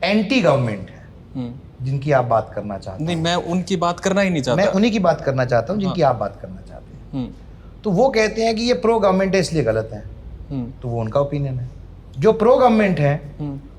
एंटी गवर्नमेंट है, जिनकी आप बात करना चाहते हैं, नहीं, मैं उनकी बात करना ही नहीं चाहता। मैं उन्हीं की बात करना चाहता हूँ जिनकी आप बात करना चाहते हैं। तो वो कहते हैं कि ये प्रो गवर्नमेंट है इसलिए गलत है, तो वो उनका ओपिनियन है। जो प्रो गवर्नमेंट है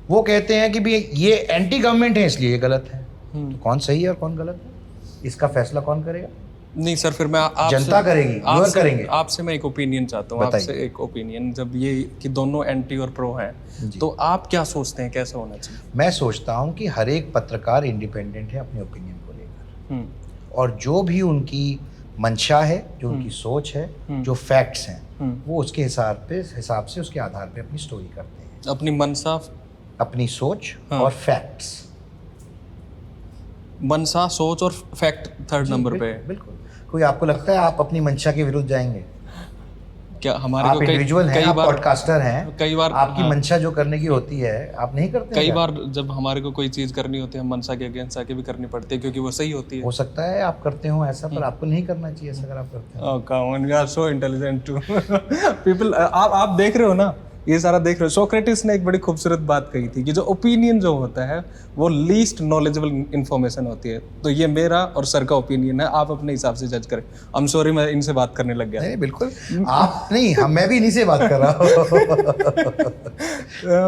वो कहते हैं कि भी ये एंटी गवर्नमेंट है इसलिए ये गलत है। तो कौन सही है और कौन गलत है, इसका फैसला कौन करेगा? नहीं सर, फिर मैं आपसे जनता करेगी, व्यूअर करेंगे। आपसे मैं एक ओपिनियन चाहता हूँ, आपसे एक ओपिनियन। जब ये कि दोनों एंटी और प्रो हैं, तो आप क्या सोचते हैं कैसे होना चाहिए? मैं सोचता हूँ कि हर एक पत्रकार इंडिपेंडेंट है अपने ओपिनियन को लेकर, और जो भी उनकी मंशा है, जो उनकी सोच है, जो फैक्ट्स हैं, वो उसके हिसाब से उसके आधार पे अपनी स्टोरी करते हैं। अपनी मनसा, अपनी सोच और फैक्ट्स, मनसा, सोच और फैक्ट थर्ड नंबर पे। बिल्कुल। कोई आपको लगता है आप अपनी मंशा के विरुद्ध जाएंगे? क्या हमारे आप को इंडिविजुअल हैं, आप पॉडकास्टर हैं, कई बार आपकी मंशा जो करने की होती है आप नहीं करते? कई बार जब हमारे को कोई चीज करनी होती है, हम मनसा के अगेंस्ट आके भी करनी पड़ती है क्योंकि वो सही होती है। हो सकता है आप करते हो ऐसा, पर आपको नहीं करना चाहिए ऐसा अगर आप करते हो। Oh, come on, you are so intelligent too. People, आप देख रहे हो ना, ये सारा देख रहे हो। सोक्रेटिस ने एक बड़ी खूबसूरत बात कही थी कि जो ओपिनियन जो होता है वो लीस्ट नॉलेजेबल इंफॉर्मेशन होती है। तो ये मेरा और सर का ओपिनियन है, आप अपने हिसाब से जज करें। आई एम सॉरी, मैं इनसे बात करने लग गया। नहीं बिल्कुल, आप नहीं, मैं भी इन्हीं से बात कर रहा हूँ।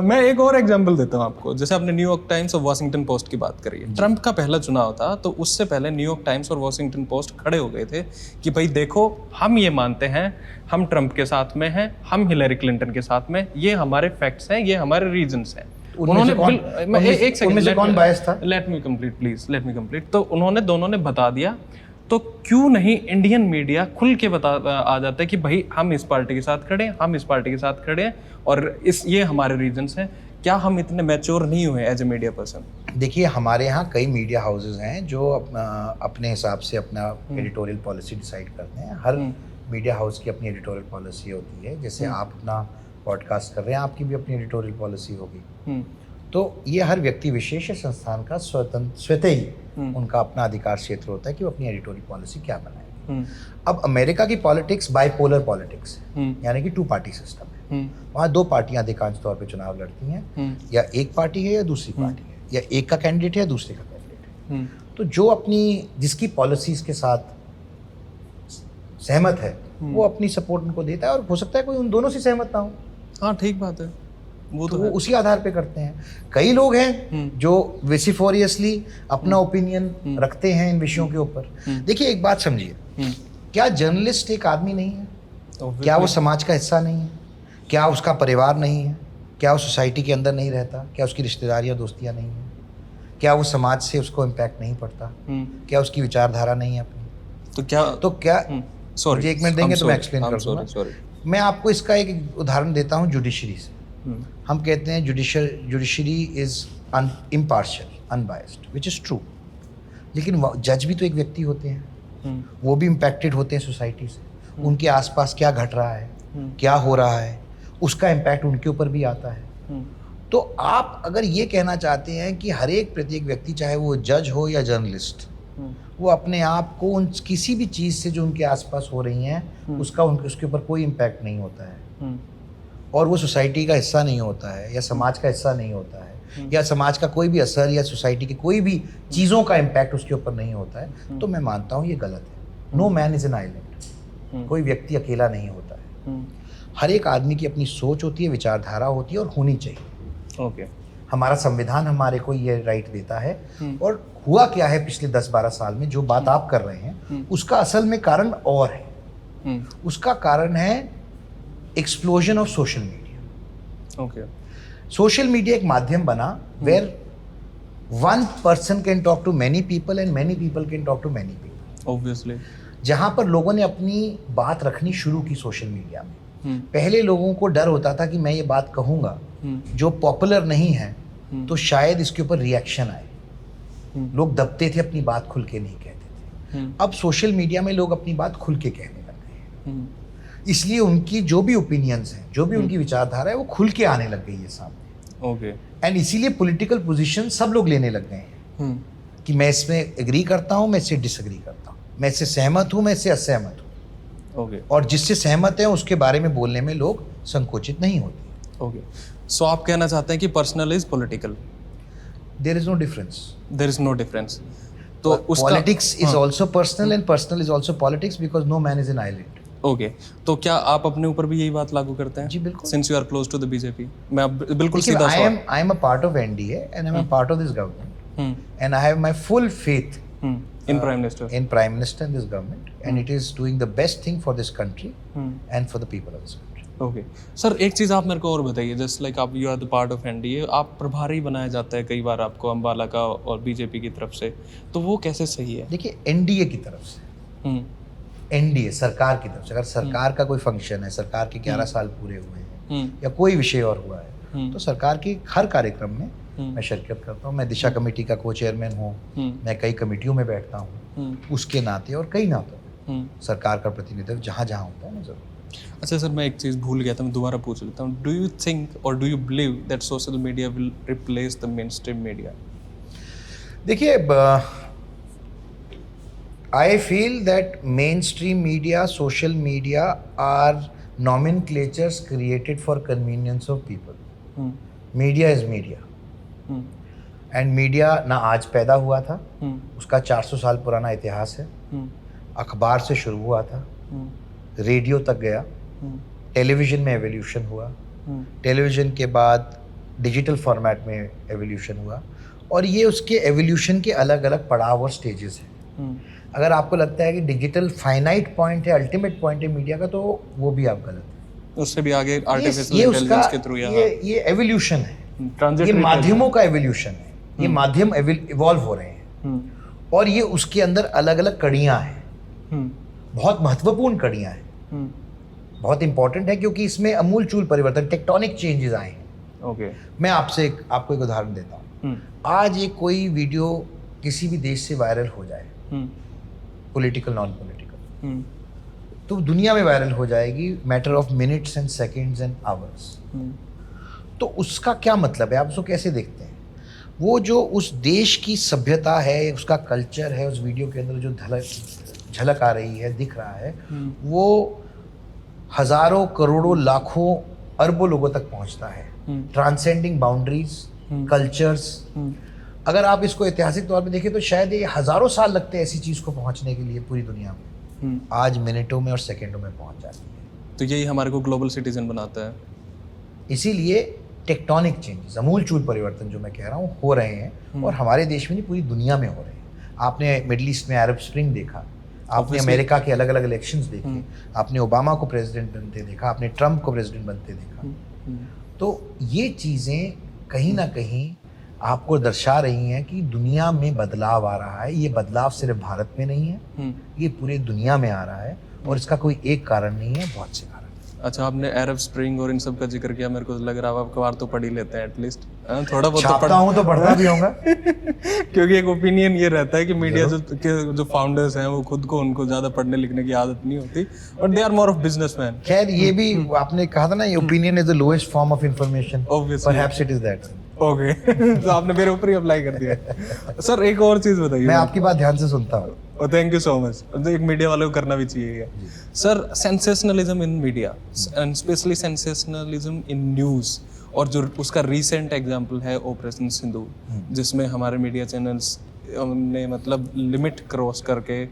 मैं एक और एग्जांपल देता हूँ आपको। जैसे आपने न्यूयॉर्क टाइम्स और वॉशिंगटन पोस्ट की बात करी है। ट्रंप का पहला चुनाव था, तो उससे पहले न्यूयॉर्क टाइम्स और वॉशिंगटन पोस्ट खड़े हो गए थे कि भाई देखो, हम ये मानते हैं, हम ट्रंप के साथ में हैं, हम हिलरी क्लिंटन के साथ में, ये हमारे फैक्ट्स हैं, ये हमारे रीजंस हैं। उन्होंने एक सेकंड, कौन बायस था? Let me complete please, let me complete. तो उन्होंने दोनों ने बता दिया, तो क्यों नहीं इंडियन मीडिया खुल के आ जाता है कि भाई हम इस पार्टी के साथ खड़े हैं, हम इस पार्टी के साथ खड़े हैं, और ये हमारे रीजंस हैं। क्या हम इतने मैच्योर नहीं हुए एज ए मीडिया पर्सन? देखिए, हमारे यहाँ कई मीडिया हाउसेज हैं जो अपने हिसाब से अपना एडिटोरियल पॉलिसी डिसाइड करते हैं। हर मीडिया हाउस की अपनी एडिटोरियल पॉलिसी होती है। जैसे आप अपना पॉडकास्ट कर रहे हैं, आपकी भी अपनी एडिटोरियल पॉलिसी होगी। तो ये हर व्यक्ति विशेष संस्थान का स्वतः ही उनका अपना अधिकार क्षेत्र होता है कि वो अपनी एडिटोरियल पॉलिसी क्या बनाएंगे। अब अमेरिका की पॉलिटिक्स बाइपोलर पॉलिटिक्स है, यानी कि 2 पार्टी सिस्टम है। वहाँ 2 पार्टियां अधिकांश तौर पे चुनाव लड़ती हैं, या एक पार्टी है या दूसरी पार्टी है, या एक का कैंडिडेट है या दूसरे का कैंडिडेट है। तो जो जिसकी पॉलिसीज के साथ सहमत है वो अपनी सपोर्ट उनको देता है, और हो सकता है कोई उन दोनों से सहमत ना हो, हाँ ठीक बात है, वो तो तो वो उसी आधार पे करते हैं। कई लोग हैं जो वेसिफोरियसली अपना ओपिनियन रखते हैं इन विषयों के ऊपर। देखिए एक बात समझिए, क्या जर्नलिस्ट एक आदमी नहीं है? क्या वो समाज का हिस्सा नहीं है? क्या उसका परिवार नहीं है? क्या वो सोसाइटी के अंदर नहीं रहता? क्या उसकी रिश्तेदारियां दोस्तियां नहीं हैं? क्या वो समाज से उसको इम्पैक्ट नहीं पड़ता? क्या उसकी विचारधारा नहीं है अपनी? तो क्या सॉरी मुझे 1 मिनट देंगे तो मैं एक्सप्लेन कर दूंगा। मैं आपको इसका एक उदाहरण देता हूँ जुडिशरी से। हम कहते हैं judiciary is impartial, unbiased, which is true, लेकिन जज भी तो एक व्यक्ति होते हैं, वो भी इम्पैक्टेड होते हैं सोसाइटी से। उनके आसपास क्या घट रहा है, क्या हो रहा है, उसका इम्पैक्ट उनके ऊपर भी आता है। तो आप अगर ये कहना चाहते हैं कि हर एक प्रत्येक व्यक्ति, चाहे वो जज हो या जर्नलिस्ट, वो अपने आप को उन किसी भी चीज़ से जो उनके आसपास हो रही हैं उसके ऊपर कोई इम्पैक्ट नहीं होता है, और वो सोसाइटी का हिस्सा नहीं होता है या समाज का हिस्सा नहीं होता है, या समाज का कोई भी असर या सोसाइटी की कोई भी चीज़ों का इम्पैक्ट उसके ऊपर नहीं होता है, तो मैं मानता हूँ ये गलत है। No man is an island, कोई व्यक्ति अकेला नहीं होता है। हर एक आदमी की अपनी सोच होती है, विचारधारा होती है, और होनी चाहिए। ओके, हमारा संविधान हमारे को ये राइट देता है। और हुआ क्या है पिछले 10-12 साल में, जो बात आप कर रहे हैं उसका असल में कारण और है। उसका कारण है explosion of social media. Okay, social media एक माध्यम बना where one person can talk to many people and many people can talk to many people. Obviously, जहां पर लोगों ने अपनी बात रखनी शुरू की सोशल मीडिया में। पहले लोगों को डर होता था कि मैं ये बात कहूंगा जो पॉपुलर नहीं है तो शायद इसके ऊपर रिएक्शन आए, लोग दबते थे, अपनी बात खुल के नहीं कहते थे। अब सोशल मीडिया में लोग अपनी बात खुल के कहने लग गए हैं, इसलिए उनकी जो भी ओपिनियंस हैं, जो भी उनकी विचारधारा है, वो खुल के आने लग गई है सामने। ओके, एंड इसीलिए पॉलिटिकल पोजीशन सब लोग लेने लग गए हैं कि मैं इसमें एग्री करता हूँ, मैं इससे डिसएग्री करता हूँ, मैं इससे सहमत हूँ, मैं इससे असहमत हूँ। ओके, और जिससे सहमत है उसके बारे में बोलने में लोग संकोचित नहीं होते। ओके, सो आप कहना चाहते हैं कि personal is political, there is no difference. There is no difference. तो उसका politics is also personal and personal is also politics, because no man is an island. Okay, तो क्या आप अपने ऊपर भी यही बात लागू करते हैं? जी बिल्कुल। Since you are close to the BJP, मैं अब बिल्कुल सीधा सवाल। I am a part of NDA and I am a part of this government and I have my full faith in prime minister, in prime minister and this government, and it is doing the best thing for this country and for the people of this country. Okay sir, एक चीज़ आप मेरे को और बताइए, just like आप you are the part of NDA, आप प्रभारी बनाया जाता है कई बार आपको अम्बाला का और बीजेपी की तरफ से, तो वो कैसे सही है? देखिए एनडीए की तरफ से, एनडीए सरकार की तरफ से, अगर सरकार का कोई फंक्शन है, सरकार के 11 साल पूरे हुए हैं या कोई विषय और हुआ है, तो सरकार के हर कार्यक्रम में मैं शिरकत करता हूँ। मैं दिशा कमेटी का को चेयरमैन हूँ, मैं कई कमेटियों में बैठता हूँ, उसके नाते और कई नातों सरकार का प्रतिनिधित्व जहाँ जहाँ होता है मैं जरूर। अच्छा सर, मैं एक चीज़ भूल गया था, मैं दोबारा पूछ लेता हूँ। डू यू थिंक और do you believe that social media will replace the main stream media? देखिए, I feel that main stream media, social media are nomenclatures created for convenience of people. Media is media, and media ना आज पैदा हुआ था, उसका 400 साल पुराना इतिहास है। अखबार से शुरू हुआ था, रेडियो तक गया, टेलीविज़न में एवोल्यूशन हुआ, टेलीविज़न के बाद डिजिटल फॉर्मेट में एवोल्यूशन हुआ, और ये उसके एवोल्यूशन के अलग अलग पड़ाव और स्टेजेस हैं। अगर आपको लगता है कि डिजिटल फाइनाइट पॉइंट है, अल्टीमेट पॉइंट है मीडिया का, तो वो भी आप गलत है। उससे भी आगे आर्टिफिशियल इंटेलिजेंस के थ्रू ये एवोल्यूशन है, ये माध्यमों का एवोल्यूशन है, ये माध्यम इवॉल्व हो रहे हैं, और ये उसके अंदर अलग अलग कड़ियाँ हैं, बहुत महत्वपूर्ण कड़ियाँ हैं, बहुत इंपॉर्टेंट है, क्योंकि इसमें अमूलचूल परिवर्तन, टेक्टोनिक चेंजेस आए हैं। ओके, मैं आपको एक उदाहरण देता हूँ। आज ये कोई वीडियो किसी भी देश से वायरल हो जाए, पॉलिटिकल नॉन पॉलिटिकल, तो दुनिया में वायरल हो जाएगी, matter of minutes and seconds and hours. तो उसका क्या मतलब है, आप उसको कैसे देखते हैं? वो जो उस देश की सभ्यता है, उसका कल्चर है, उस वीडियो के अंदर जो झलक आ रही है, दिख रहा है, वो हजारों करोड़ों लाखों अरबों लोगों तक पहुंचता है, ट्रांसेंडिंग बाउंड्रीज, कल्चर्स। अगर आप इसको ऐतिहासिक तौर पे देखें तो शायद ये हजारों साल लगते हैं ऐसी चीज़ को पहुंचने के लिए पूरी दुनिया में, आज मिनटों में और सेकंडों में पहुंच जाती है। तो यही हमारे को ग्लोबल सिटीजन बनाता है। इसीलिए टेक्टोनिक चेंजेस, अमूलचूल परिवर्तन जो मैं कह रहा हूँ हो रहे हैं, और हमारे देश में नहीं पूरी दुनिया में हो रहे हैं। आपने मिडिल ईस्ट में अरब स्प्रिंग देखा, आपने अमेरिका के अलग अलग इलेक्शंस देखे, आपने ओबामा को प्रेसिडेंट बनते देखा, आपने ट्रम्प को प्रेसिडेंट बनते देखा। तो ये चीज़ें कहीं ना कहीं आपको दर्शा रही हैं कि दुनिया में बदलाव आ रहा है। ये बदलाव सिर्फ भारत में नहीं है, ये पूरे दुनिया में आ रहा है, और इसका कोई एक कारण नहीं है, बहुत से कारण। अच्छा, आपने अरब स्प्रिंग और इन सब का जिक्र किया, मेरे को लग रहा है आप अखबार तो पढ़ ही लेते हैं एटलीस्ट, थोड़ा बहुत तो पढ़ता हूँ, तो पढ़ता भी होगा। क्योंकि एक ओपिनियन ये रहता है कि मीडिया जो फाउंडर्स हैं वो खुद को, उनको ज्यादा पढ़ने लिखने की आदत नहीं होती, और they are more of businessman. खैर, ये भी आपने कहा था ना, ये opinion is the lowest form of information, perhaps it is that. Okay, तो आपने मेरे ऊपर ही अप्लाई कर दिया। सर एक और चीज बताइए। मैं आपकी बात ध्यान से सुनता हूँ। Thank you so much. एक मीडिया वाले को करना भी चाहिए sir. Sensationalism in media and specially sensationalism in news, और जो उसका रीसेंट एग्जांपल है ऑपरेशन सिंदूर, जिसमें हमारे मीडिया चैनल्स ने मतलब लिमिट क्रॉस करके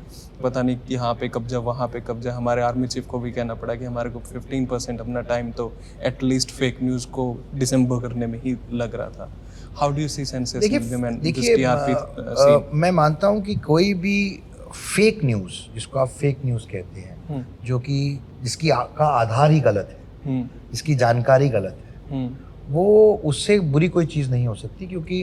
पता नहीं कि यहाँ पे कब्जा वहाँ पे कब्जा, हमारे आर्मी चीफ को भी कहना पड़ा कि हमारे को 15% अपना टाइम तो एटलीस्ट फेक न्यूज़ को डिसेंबर करने में ही लग रहा था। How do you see sensationalism and this TRP? मैं मानता हूँ कि कोई भी फेक न्यूज़, जिसको आप फेक न्यूज़ कहते हैं, जो कि जिसकी का आधार ही गलत है, जिसकी जानकारी गलत है, वो उससे बुरी कोई चीज़ नहीं हो सकती। क्योंकि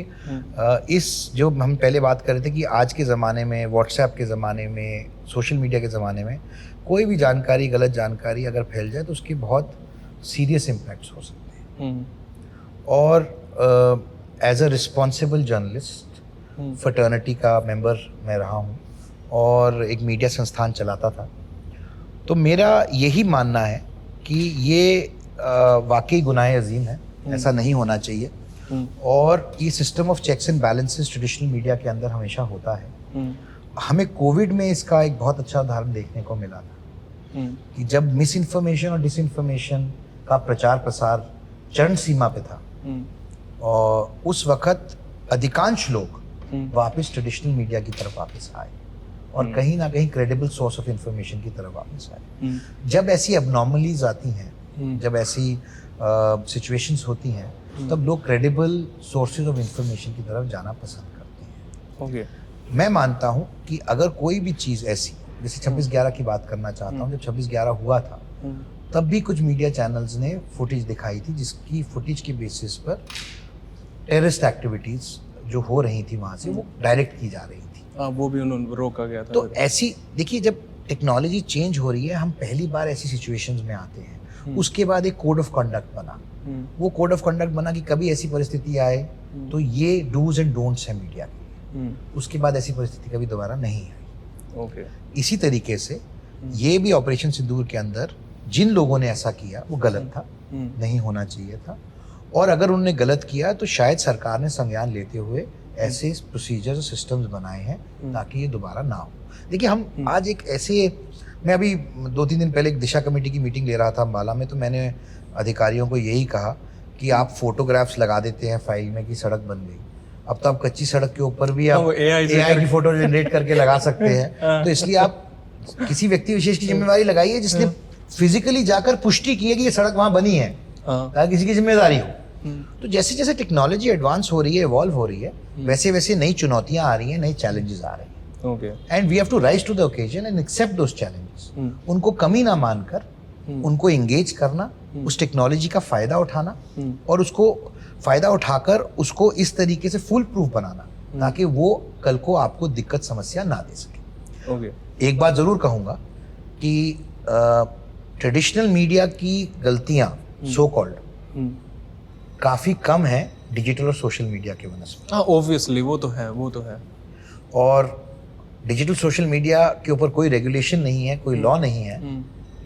इस जो हम पहले बात कर रहे थे कि आज के ज़माने में, व्हाट्सएप के ज़माने में, सोशल मीडिया के ज़माने में, कोई भी जानकारी, गलत जानकारी अगर फैल जाए तो उसके बहुत सीरियस इम्पैक्ट्स हो सकते हैं। और as a responsible journalist, fraternity का मेंबर मैं रहा हूँ और एक मीडिया संस्थान चलाता था, तो मेरा यही मानना है कि ये वाकई गुनाह अजीम है, ऐसा नहीं होना चाहिए। और ये system of checks and balances traditional media के अंदर हमेशा होता है। हमें कोविड में इसका एक बहुत अच्छा उदाहरण देखने को मिला था कि जब मिस इन्फॉर्मेशन और डिसइन्फॉर्मेशन का प्रचार प्रसार चरम सीमा पे था, और उस वक्त अधिकांश लोग वापस ट्रेडिशनल मीडिया की तरफ वापस आए, और कहीं ना कहीं क्रेडिबल सोर्स ऑफ इंफॉर्मेशन की तरफ वापस आए। जब ऐसी अबनॉर्मलीज आती हैं, जब ऐसी सिचुएशंस होती हैं, तब लोग क्रेडिबल सोर्सेज ऑफ इंफॉर्मेशन की तरफ जाना पसंद करते हैं। मैं मानता हूं कि अगर कोई भी चीज़ ऐसी, जैसे 26/11 की बात करना चाहता हूं, जब 26/11 हुआ था तब भी कुछ मीडिया चैनल्स ने फुटेज दिखाई थी, जिसकी फुटेज के बेसिस पर टेररिस्ट एक्टिविटीज़ जो हो रही थी वहाँ से वो डायरेक्ट की जा रही थी। वो भी उन्होंने रोका गया था। तो ऐसी, देखिए, जब टेक्नोलॉजी चेंज हो रही है, हम पहली बार ऐसी सिचुएशंस में आते हैं, उसके बाद एक कोड ऑफ कंडक्ट बना। वो कोड ऑफ कंडक्ट बना कि कभी ऐसी परिस्थिति आए तो ये डूज एंड डोंट्स है मीडिया के। उसके बाद ऐसी परिस्थिति कभी दोबारा नहीं आई। इसी तरीके से ये भी ऑपरेशन सिंदूर के अंदर जिन लोगों ने ऐसा किया वो गलत था, नहीं होना चाहिए था। और अगर उन्होंने गलत किया तो शायद सरकार ने संज्ञान लेते हुए ऐसे प्रोसीजर्स, सिस्टम्स बनाए हैं ताकि ये दोबारा ना हो। देखिए, हम आज एक ऐसे, मैं अभी 2-3 दिन पहले एक दिशा कमेटी की मीटिंग ले रहा था अम्बाला में, तो मैंने अधिकारियों को यही कहा कि आप फोटोग्राफ्स लगा देते हैं फाइल में कि सड़क बन गई, अब तो आप कच्ची सड़क के ऊपर भी आप AI की फोटो जनरेट करके लगा सकते हैं। तो इसलिए आप किसी व्यक्ति विशेष की जिम्मेवारी लगाइए जिसने फिजिकली जाकर पुष्टि की है कि ये सड़क वहाँ बनी है, ताकि किसी की जिम्मेदारी हो। तो जैसे जैसे टेक्नोलॉजी एडवांस हो रही है, इवॉल्व हो रही है, वैसे वैसे नई चुनौतियां आ रही हैं, नई चैलेंजेस आ रहे हैं। And we have to rise to the occasion and accept those challenges. उनको कमी ना मानकर उनको एंगेज करना, उस टेक्नोलॉजी का फायदा उठाना, और उसको फायदा उठाकर उसको इस तरीके से फुल प्रूफ बनाना ताकि वो कल को आपको दिक्कत समस्या ना दे सके। एक बात जरूर कहूंगा कि ट्रेडिशनल मीडिया की गलतियां सो कॉल्ड काफी कम है डिजिटल और सोशल मीडिया के बनस्पत। हाँ, ऑब्वियसली वो तो है। और डिजिटल सोशल मीडिया के ऊपर कोई रेगुलेशन नहीं है, कोई लॉ नहीं है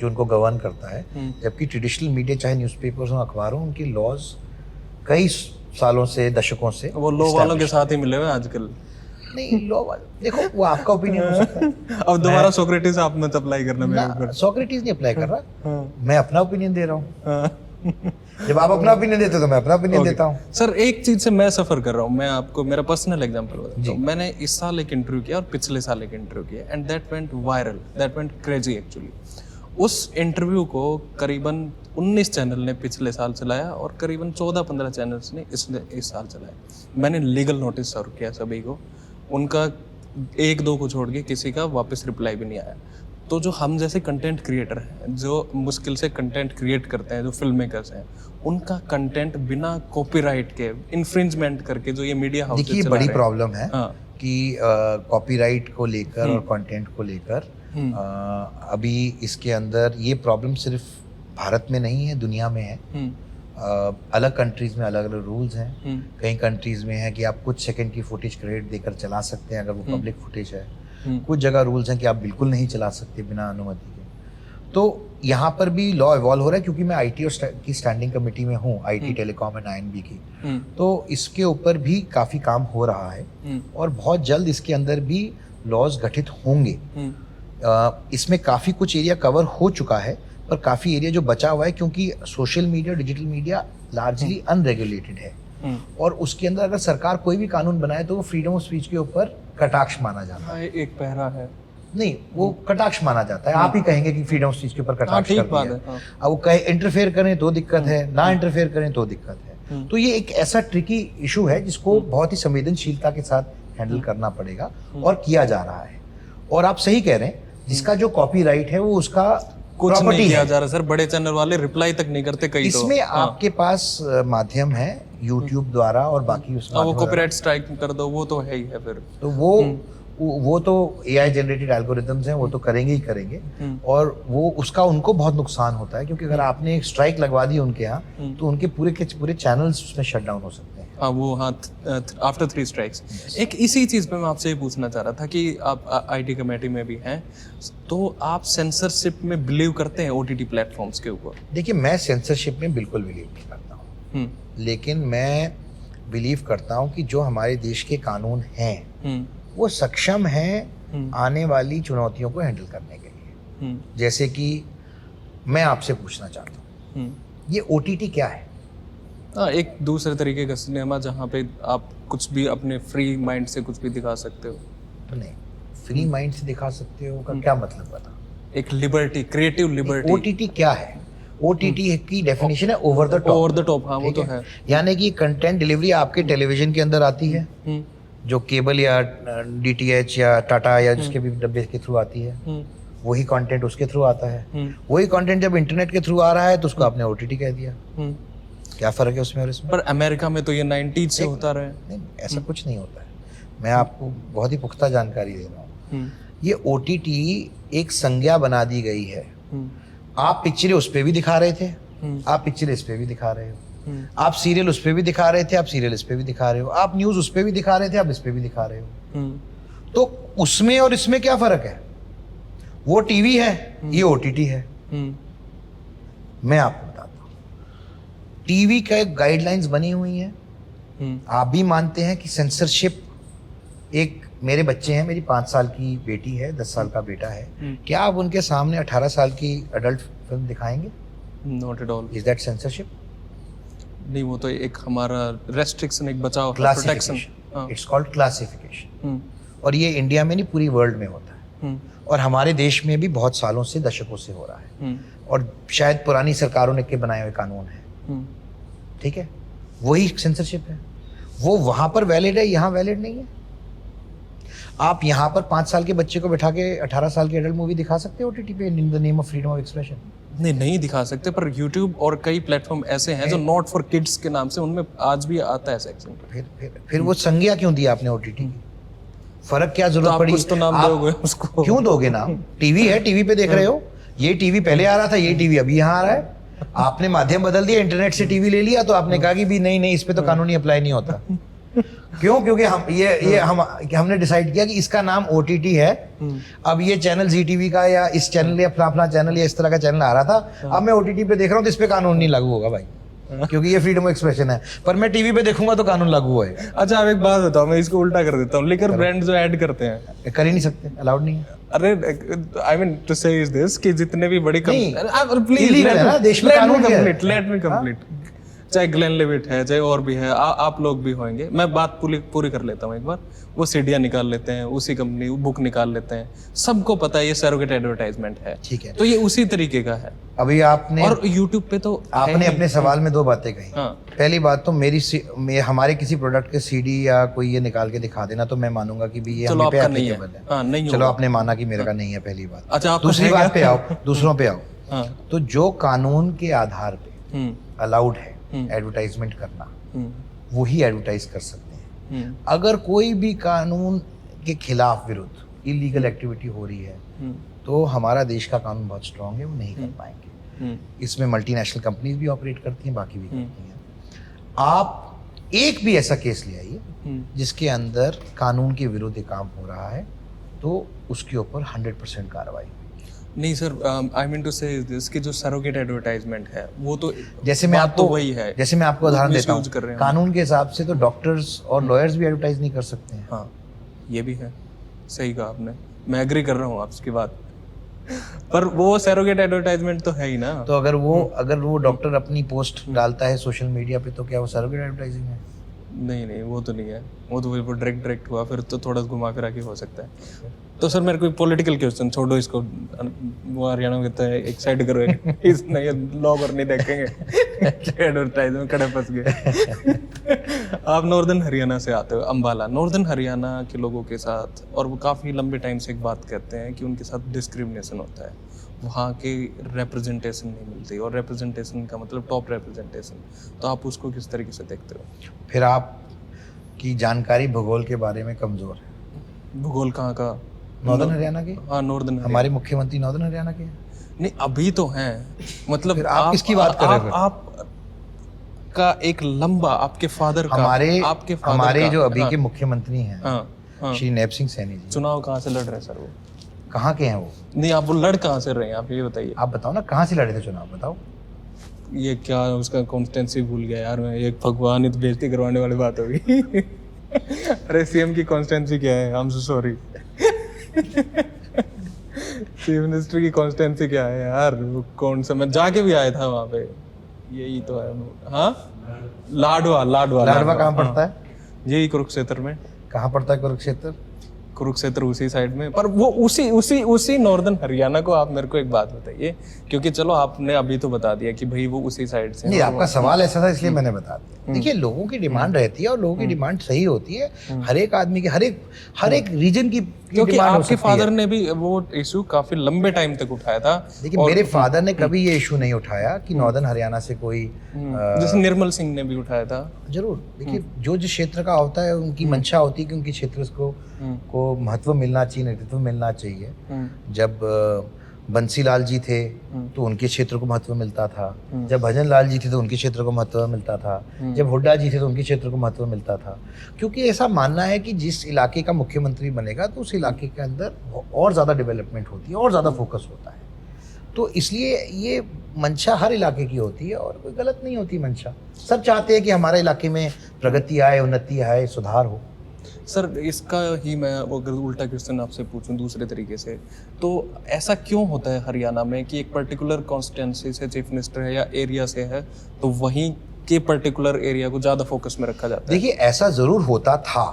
जो उनको गवर्न करता है, जबकि ट्रेडिशनल मीडिया, चाहे न्यूज़पेपर्स हो, अखबार हो, उनकी लॉज कई सालों से, दशकों से वो लॉ वालों के साथ ही मिले हुए आजकल। नहीं, लॉ वाले, देखो, वो आपका ओपिनियन हो सकता है। अब दोबारा सोक्रेटिस आप मत अप्लाई करना मेरे ऊपर। सोक्रेटिस नहीं अप्लाई कर रहा, मैं अपना ओपिनियन दे रहा हूँ। जब आप अपना ओपिनियन देते हो तो मैं अपना ओपिनियन देता हूँ। सर एक चीज से मैं सफर कर रहा हूँ, मैं आपको मेरा पर्सनल एग्जांपल बताता हूँ। मैंने इस साल एक इंटरव्यू किया और पिछले साल एक इंटरव्यू किया, and that went viral, that went crazy actually. उस इंटरव्यू को करीबन 19 चैनल ने पिछले साल चलाया और करीबन 14-15 चैनल्स ने इस साल चलाया। मैंने लीगल नोटिस सर्व किया सभी को, उनका 1-2 को छोड़ के किसी का वापस रिप्लाई भी नहीं आया। तो जो हम जैसे कंटेंट क्रिएटर हैं, जो मुश्किल से कंटेंट क्रिएट करते हैं, जो फिल्म मेकर्स हैं, उनका कंटेंट बिना कॉपीराइट के इन्फ्रिंजमेंट करके जो ये मीडिया हाउसेस देखिए बड़ी प्रॉब्लम है हाँ। कि कॉपीराइट को लेकर और कंटेंट को लेकर अभी इसके अंदर ये प्रॉब्लम सिर्फ भारत में नहीं है, दुनिया में है। अलग कंट्रीज में अलग अलग रूल्स हैं। कई कंट्रीज में है कि आप कुछ सेकंड की फुटेज क्रेडिट देकर चला सकते हैं अगर वो पब्लिक फुटेज है। कुछ जगह रूल्स हैं कि आप बिल्कुल नहीं चला सकते बिना अनुमति के। तो यहाँ पर भी लॉ इवॉल्व हो रहा है, क्योंकि मैं आईटी की स्टैंडिंग कमेटी में हूँ, आईटी टेलीकॉम एंड आईएनबी की। तो इसके ऊपर भी काफ़ी काम हो रहा है और बहुत जल्द इसके अंदर भी लॉज गठित होंगे। इसमें काफ़ी कुछ एरिया कवर हो चुका है, पर काफ़ी एरिया जो बचा हुआ है, क्योंकि social media, digital media largely unregulated है और उसके अंदर अगर सरकार कोई भी कानून बनाए तो वो फ्रीडम ऑफ स्पीच के ऊपर कटाक्ष माना जाता है। एक पहरा है, नहीं, वो कटाक्ष माना जाता है। आप ही कहेंगे कि फ्रीडम ऑफ स्पीच के ऊपर कटाक्ष कर दिया है। अब वो कहे इंटरफेयर करें तो दिक्कत है, ना इंटरफेयर करें तो दिक्कत है। तो ये एक ऐसा ट्रिकी इशू है जिसको बहुत ही संवेदनशीलता के साथ हैंडल करना पड़ेगा और किया जा रहा है। और आप सही कह रहे हैं, जिसका जो कॉपीराइट है वो उसका कुछ नहीं किया जा रहा सर। बड़े चैनल वाले रिप्लाई तक नहीं करते कई। इसमें आपके पास माध्यम है यूट्यूब द्वारा और बाकी उसमें वो कॉपीराइट स्ट्राइक कर दो, वो तो है ही है फिर। तो वो तो एआई जनरेटेड एल्गोरिथम्स हैं, वो तो करेंगे ही करेंगे। और वो उसका उनको बहुत नुकसान होता है, क्योंकि अगर आपने एक स्ट्राइक लगवा दी उनके यहाँ तो उनके पूरे के पूरे चैनल्स उसमें शट डाउन हो सकते हैं। हाँ, वो हाँ, आफ्टर 3 स्ट्राइक्स। एक इसी चीज़ पे मैं आपसे ये पूछना चाह रहा था कि आप आईटी कमेटी में भी हैं, तो आप सेंसरशिप में बिलीव करते हैं ओटीटी प्लेटफॉर्म्स के ऊपर? देखिए, मैं सेंसरशिप में बिल्कुल बिलीव नहीं करता हूँ, लेकिन मैं बिलीव करता हूँ कि जो हमारे देश के कानून हैं वो सक्षम हैं आने वाली चुनौतियों को हैंडल करने के लिए। जैसे कि मैं आपसे पूछना चाहता हूँ, ये ओटीटी क्या है? एक दूसरे तरीके का सिनेमा जहाँ पे आप कुछ भी अपने फ्री माइंड से कुछ भी दिखा सकते हो। नहीं, फ्री माइंड से दिखा सकते हो का क्या मतलब बता? एक लिबर्टी, क्रिएटिव लिबर्टी। ओटीटी क्या है? ओटीटी की डेफिनेशन है over the top. Over the top, हाँ, वो तो है। यानी कि कंटेंट डिलीवरी आपके टेलीविजन के अंदर आती है, जो केबल या डीटीएच या टाटा या जिसके भी डब्बे के थ्रू आती है, वही कंटेंट उसके थ्रू आता है। वही कंटेंट जब इंटरनेट के थ्रू आ रहा है तो उसको आपने ओटीटी कह दिया। क्या फर्क है उसमें और इसमें? पर अमेरिका में तो ये 90s से होता रहा है। नहीं, ऐसा कुछ नहीं होता है। मैं आपको बहुत ही पुख्ता जानकारी दे रहा हूँ। ये ओटीटी एक संज्ञा बना दी गई है। आप पिक्चरें उस पर भी दिखा रहे थे, आप पिक्चरें इस पे भी दिखा रहे हो, आप सीरियल उस पे भी दिखा रहे थे, आप सीरियल इस पे भी दिखा रहे हो, आप न्यूज उस पे भी दिखा रहे थे, आप इस पे भी दिखा रहे हो। तो उसमें और इसमें क्या फर्क है? वो टीवी है, ये ओटीटी है। मैं आपको बताता हूँ, टीवी का गाइडलाइंस बनी हुई हैं। आप भी मानते हैं कि सेंसरशिप, एक मेरे बच्चे हैं, मेरी 5 साल की बेटी है, 10 साल का बेटा है, क्या आप उनके सामने 18 साल की अडल्ट फिल्म दिखाएंगे? Not at all. Is that censorship? नहीं, वो तो एक हमारा रेस्ट्रिक्शन, एक बचाव, प्रोटेक्शन। It's called classification. और ये इंडिया में नहीं, पूरी वर्ल्ड में होता है। और हमारे देश में भी बहुत सालों से, दशकों से हो रहा है। और शायद पुरानी सरकारों ने के बनाए हुए कानून है। ठीक है, वही सेंसरशिप है। वो वहां पर वैलिड है, यहाँ वैलिड नहीं है। आप यहाँ पर 5 साल के बच्चे को बैठा के 18 साल की एडल्ट मूवी दिखा सकते हो ओटीटी पे in the name of freedom of expression? नहीं दिखा सकते, पर YouTube और कई प्लेटफॉर्म ऐसे हैं जो नॉट फॉर किड्स के नाम से, उनमें आज भी आता है सेक्शन। फिर वो संज्ञा क्यों दी आपने ओटीटी की? फर्क क्या जरूरत पड़ी? कुछ तो नाम दोगे उसको। क्यों दोगे नाम? टीवी है, टीवी पे देख रहे हो। ये टीवी पहले आ रहा था, ये टीवी अभी यहाँ आ रहा है। आपने माध्यम बदल दिया, इंटरनेट से टीवी ले लिया, तो आपने कहा कि भी नहीं, इस पे तो कानूनी अप्लाई नहीं होता। क्यों? क्योंकि हमने डिसाइड किया कि इसका नाम ओटीटी है। अब ये चैनल जी टीवी का या इस चैनल या फला चैनल या इस तरह का चैनल आ रहा था, अब मैं ओटीटी पे देख रहा हूँ तो इस पे कानून नहीं लागू होगा भाई। क्योंकि ये फ्रीडम ऑफ एक्सप्रेशन है, पर मैं टीवी पे देखूंगा तो कानून लागू होएगा। अच्छा आप एक बात बताओ, मैं इसको उल्टा कर देता हूँ, लिकर ब्रांड जो ऐड करते हैं, कर ही नहीं सकते, अलाउड नहीं है। अरे आई मीन टू से इज दिस कि जितने भी बड़ी कंपनी, illegal है ना, देश में कानून क्या है? लेट मी कंप्लीट, चाहे ग्लेनलिवेट है, चाहे और भी है, आप लोग भी होंगे, मैं बात पूरी कर लेता हूँ एक बार। वो सीडियाँ निकाल लेते हैं, उसी कंपनी बुक निकाल लेते हैं, सबको पता है ये सरोगेट एडवर्टाइजमेंट है। ठीक है, तो ये उसी तरीके का है। अभी आपने और यूट्यूब पे तो आपने अपने सवाल में 2 बातें कही। हाँ। पहली बात तो हमारे किसी प्रोडक्ट के सीडी या कोई ये निकाल के दिखा देना तो मैं मानूंगा कि भी ये चलो हम पे आपका नहीं है, applicable है। हाँ नहीं चलो आपने माना कि मेरे का नहीं है, पहली बात। अच्छा आपका दूसरी है बात क्या? पे आओ, दूसरों पे आओ। हाँ। तो जो कानून के आधार पे हम्म, अलाउड है एडवर्टाइजमेंट करना, वही एडवर्टाइज कर सकते हैं। हम्म, अगर कोई भी कानून के खिलाफ विरुद्ध इलीगल एक्टिविटी हो रही है तो हमारा देश का कानून बहुत स्ट्रांग है, वो नहीं कर पाएंगे। इसमें मल्टीनेशनल कंपनीज भी ऑपरेट करती हैं, बाकी भी करती हैं। आप एक भी ऐसा केस ले आइए जिसके अंदर कानून के विरुद्ध ये काम हो रहा है तो उसके ऊपर 100% कार्रवाई। नहीं सर, आई मीन टू से इज दिस कि जो सरोगेट एडवर्टाइजमेंट है वो तो जैसे मैं बात आपको तो वही है, जैसे मैं आपको उदाहरण देता misuse कर रहे हूँ, हैं। कानून के हिसाब से तो डॉक्टर्स और लॉयर्स भी एडवर्टाइज नहीं कर सकते हैं। हाँ ये भी है, सही कहा आपने, मैं एग्री कर रहा हूँ आपकी बात, पर वो सरोगेट एडवर्टाइजमेंट तो है ही ना। तो अगर वो डॉक्टर अपनी पोस्ट डालता है सोशल मीडिया पे तो क्या वो सरोगेट एडवर्टाइजिंग है? नहीं वो तो नहीं है, वो तो वो डायरेक्ट हुआ, फिर तो थोड़ा घुमा फिरा के हो सकता है। तो सर मेरे को पॉलिटिकल क्वेश्चन छोड़ो, इसको वो हरियाणा में कहता है एक साइड करो, इस नहीं लॉग और नहीं देखेंगे एडवर्टाइजमेंट कड़े फंस गए। आप नॉर्दर्न हरियाणा से आते हो, अंबाला, नॉर्दर्न हरियाणा के लोगों के साथ, और वो काफ़ी लंबे टाइम से एक बात कहते हैं कि उनके साथ डिस्क्रिमिनेशन होता है, वहाँ की रिप्रेजेंटेशन नहीं मिलती, और रिप्रेजेंटेशन का मतलब टॉप रिप्रेजेंटेशन, तो आप उसको किस तरीके से देखते हो? फिर आपकी जानकारी भूगोल के बारे में कमजोर है। भूगोल कहाँ का? नॉर्दर्न हरियाणा के? हाँ नॉर्दर्न हमारे मुख्यमंत्री नॉर्दर्न हरियाणा के हैं। नहीं अभी तो हैं, मतलब फिर आप किसकी बात कर रहे हो? आप का एक लंबा आपके फादर का, आपके फादर हमारे का, जो अभी हाँ, के मुख्यमंत्री हैं हाँ, श्री नैब सिंह सैनी जी, चुनाव कहाँ से लड़ रहे हैं सर वो? कहाँ के हैं वो? नहीं आप वो लड़ कहाँ से रहे हैं, आप ये बताइए। आप बताओ ना, कहाँ से लड़े थे चुनाव, बताओ। ये क्या उसका कॉन्स्टेंसी भूल गया यार मैं, एक भगवान इत बेइज्जती करवाने वाली बात होगी। अरे सीएम की कॉन्स्टेंसी क्या है? I am so sorry. Chief minister की कॉन्स्टेंसी क्या है यार? वो कौन सा, मैं जाके भी आया था वहाँ पे, यही तो है। हाँ लाडवा कहाँ पड़ता है? यही कुरुक्षेत्र में। कहाँ पड़ता है कुरुक्षेत्र? कुरुक्षेत्र उसी साइड में, पर वो उसी नॉर्दर्न हरियाणा को आप मेरे को एक बात बताइए, क्योंकि चलो आपने अभी तो बता दिया कि भाई वो उसी साइड से। नहीं, आपका सवाल ऐसा था इसलिए मैंने बता दिया। देखिए, लोगों की डिमांड रहती है और लोगों की डिमांड सही होती है, हर एक आदमी की, हर एक रीजन की क्योंकि डिमांड हो आपके सकती है। फादर ने भी वो इशू काफी लंबे टाइम तक उठाया था। देखिए, मेरे फादर ने कभी ये इशू नहीं उठाया कि नॉर्दर्न हरियाणा से कोई जैसे निर्मल सिंह ने भी उठाया था। जरूर, देखिए जो जिस क्षेत्र का होता है उनकी मंशा होती है कि उनके क्षेत्र को महत्व मिलना चाहिए, नेतृत्व मिलना चाहिए। जब बंसीलाल जी थे तो उनके क्षेत्र को महत्व मिलता था, जब भजन लाल जी थे तो उनके क्षेत्र को महत्व मिलता था, जब हुड्डा जी थे तो उनके क्षेत्र को महत्व मिलता था। क्योंकि ऐसा मानना है कि जिस इलाके का मुख्यमंत्री बनेगा तो उस इलाके के अंदर और ज़्यादा डेवलपमेंट होती है और ज़्यादा फोकस होता है। तो इसलिए ये मंशा हर इलाके की होती है और कोई गलत नहीं होती मंशा। सब चाहते हैं कि हमारे इलाके में प्रगति आए, उन्नति आए, सुधार हो। सर इसका ही मैं अगर उल्टा क्वेश्चन आपसे पूछूं दूसरे तरीके से, तो ऐसा क्यों होता है हरियाणा में कि एक पर्टिकुलर कॉन्स्टिट्यूंसी से चीफ मिनिस्टर है या एरिया से है तो वहीं के पर्टिकुलर एरिया को ज़्यादा फोकस में रखा जाता है? देखिए, ऐसा ज़रूर होता था,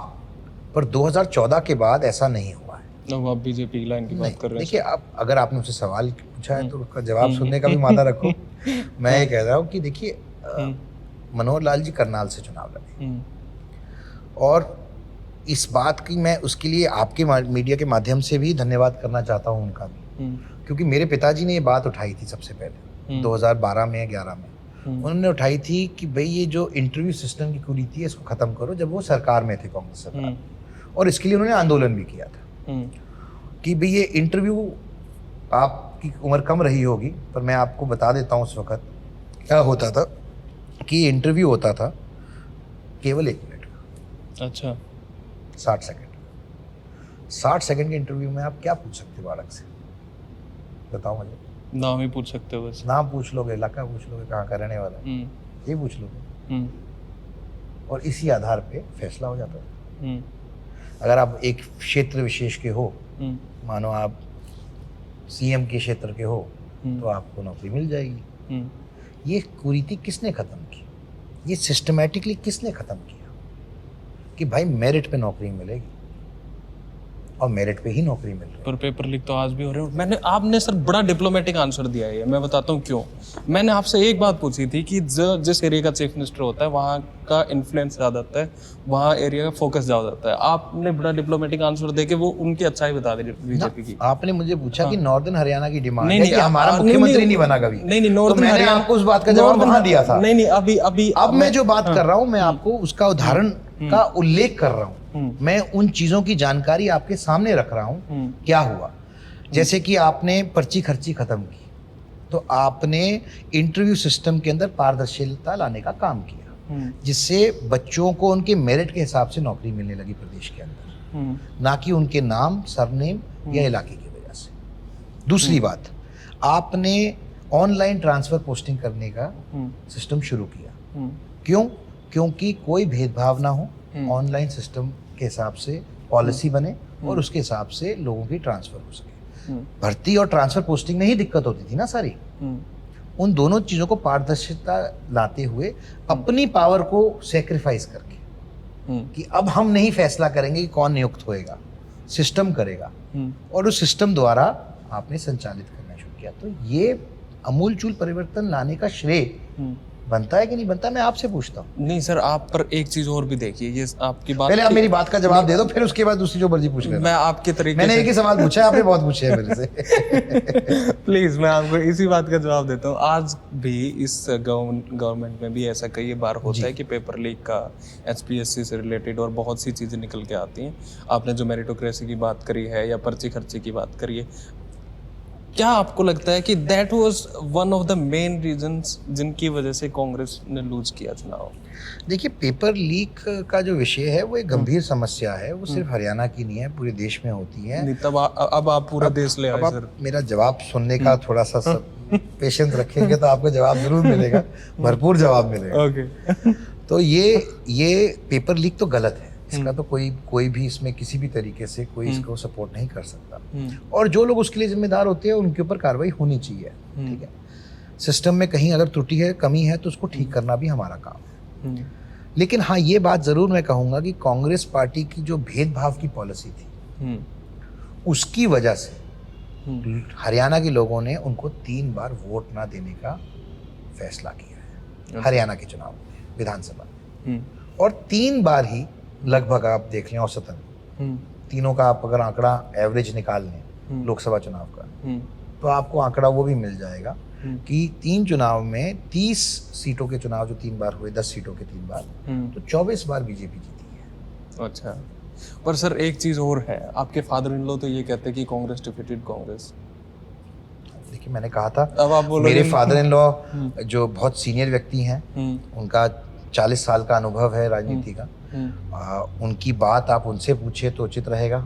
पर 2014 के बाद ऐसा नहीं हुआ है। अब आप बीजेपी लाइन की बात कर रहे हैं। देखिए, अब अगर आपने मुझसे सवाल पूछा है तो उसका जवाब सुनने का भी मादा रखो। मैं ये कह रहा हूँ कि देखिए, मनोहर लाल जी करनाल से चुनाव लड़े और इस बात की मैं उसके लिए आपके मीडिया के माध्यम से भी धन्यवाद करना चाहता हूँ उनका भी, क्योंकि मेरे पिताजी ने ये बात उठाई थी सबसे पहले 2012 में या 11 में। उन्होंने उठाई थी कि भाई ये जो इंटरव्यू सिस्टम की कुरीति है इसको ख़त्म करो, जब वो सरकार में थे, कांग्रेस सरकार। और इसके लिए उन्होंने आंदोलन भी किया था कि भाई ये इंटरव्यू, आपकी उम्र कम रही होगी पर मैं आपको बता देता हूँ उस वक़्त क्या होता था कि इंटरव्यू होता था केवल 1 मिनट का। अच्छा, 60 सेकंड। 60 सेकंड के इंटरव्यू में आप क्या पूछ सकते हो बालक से, बताओ मुझे? नाम ही पूछ सकते हो बस। नाम पूछ लोगे, इलाका पूछ लोगे, कहाँ का रहने वाला है, ये पूछ लो, और इसी आधार पे फैसला हो जाता है। अगर आप एक क्षेत्र विशेष के हो, मानो आप सीएम के क्षेत्र के हो, तो आपको नौकरी मिल जाएगी। ये कुरीति किसने खत्म की? ये सिस्टमैटिकली किसने खत्म किया कि भाई मेरिट पे नौकरी मिलेगी, और मेरिट पे ही नौकरी मिल रही है। पर पेपर लीक तो आज भी हो रहे हैं। आपने सर बड़ा डिप्लोमेटिक आंसर दिया है, मैं बताता हूँ क्यों। मैंने आपसे एक बात पूछी थी कि जिस एरिया का चीफ मिनिस्टर होता है वहाँ का इन्फ्लुएंस ज़्यादा होता है, वहाँ एरिया का फोकस ज़्यादा होता है। आपने बड़ा डिप्लोमेटिक आंसर दे के वो उनकी अच्छाई बता दी बीजेपी की। आपने मुझे पूछा कि नॉर्दन हरियाणा की डिमांड नहीं, है नहीं, कि हमारा मुख्यमंत्री नहीं बना कभी। नहीं, तो नॉर्दन मैंने हरियाणा आपको उस बात का जवाब वहां दिया था। नहीं, अभी अब मैं जो बात कर रहा हूँ, मैं आपको उसका उदाहरण का उल्लेख कर रहा हूँ। मैं उन चीजों की जानकारी आपके सामने रख रहा हूँ। क्या हुआ, जैसे कि आपने पर्ची खर्ची खत्म की, तो आपने इंटरव्यू सिस्टम के अंदर पारदर्शिता लाने का काम किया, जिससे बच्चों को उनके मेरिट के हिसाब से नौकरी मिलने लगी प्रदेश के अंदर, ना कि उनके नाम, सरनेम या इलाके की वजह से। दूसरी बात, आपने ऑनलाइन ट्रांसफर पोस्टिंग करने का सिस्टम शुरू किया। क्यों? क्योंकि कोई भेदभाव ना हो, ऑनलाइन सिस्टम के हिसाब से पॉलिसी बने और उसके हिसाब से लोगों की ट्रांसफर हो सके। भर्ती और ट्रांसफर पोस्टिंग में ही दिक्कत होती थी ना सारी। उन दोनों चीज़ों को पारदर्शिता लाते हुए अपनी पावर को सेक्रीफाइस करके कि अब हम नहीं फैसला करेंगे कि कौन नियुक्त होएगा, सिस्टम करेगा, और उस सिस्टम द्वारा आपने संचालित करना शुरू किया। तो ये अमूलचूल परिवर्तन लाने का श्रेय बनता है कि नहीं बनता, मैं आपसे पूछता हूँ। नहीं सर, आप पर एक चीज और भी देखिए, ये आपकी बात पहले आप मेरी बात का जवाब दे दो, फिर उसके बाद दूसरी जो मर्जी पूछ लेना। मैं आपके तरीके मैंने एक ही सवाल पूछा है, आपने बहुत पूछे हैं मेरे से। प्लीज मैं आपको इसी बात का जवाब देता हूँ। आज भी इस गवर्नमेंट में भी ऐसा कई बार होता है कि पेपर लीक का, एचपीएससी से रिलेटेड और बहुत सी चीजें निकल के आती हैं। आपने जो मेरिटोक्रेसी की बात करी है या पर्ची खर्ची की बात करी है, क्या आपको लगता है कि that was one of the main reasons जिनकी वजह से कांग्रेस ने लूज किया चुनाव? देखिए, पेपर लीक का जो विषय है वो एक गंभीर समस्या है। वो सिर्फ हरियाणा की नहीं है, पूरे देश में होती है। नहीं, तब अब आप पूरा देश ले आए सर। मेरा जवाब सुनने का थोड़ा सा पेशेंस रखेंगे तो आपको जवाब जरूर मिलेगा, भरपूर जवाब मिलेगा। ओके। तो ये पेपर लीक तो गलत है, इसका तो कोई भी इसमें किसी भी तरीके से कोई इसको सपोर्ट नहीं कर सकता, और जो लोग उसके लिए जिम्मेदार होते हैं उनके ऊपर कार्रवाई होनी चाहिए। ठीक है, सिस्टम में कहीं अगर त्रुटि है, कमी है, तो उसको ठीक करना भी हमारा काम है। लेकिन हाँ, ये बात जरूर मैं कहूँगा कि कांग्रेस पार्टी की जो भेदभाव की पॉलिसी थी, उसकी वजह से हरियाणा के लोगों ने उनको 3 बार वोट ना देने का फैसला किया है हरियाणा के चुनाव में, विधानसभा में। और 3 बार ही लगभग आप देख लें औसतन, तीनों का आप अगर आंकड़ा एवरेज निकाल लें लोकसभा चुनाव का, तो आपको आंकड़ा वो भी मिल जाएगा कि 3 चुनाव में 30 सीटों के चुनाव जो 3 बार हुए, 10 सीटों के 3 बार, तो 24 बार बीजेपी जीती है। अच्छा, पर सर एक चीज और है, आपके फादर इन लॉ तो ये कहते हैं कि कांग्रेस डिफीटेड कांग्रेस। देखिए, मैंने कहा था, अब आप बोलो, मेरे फादर इन लॉ जो बहुत सीनियर व्यक्ति हैं, उनका 40 साल का अनुभव है राजनीति का। उनकी बात आप उनसे पूछे तो उचित रहेगा।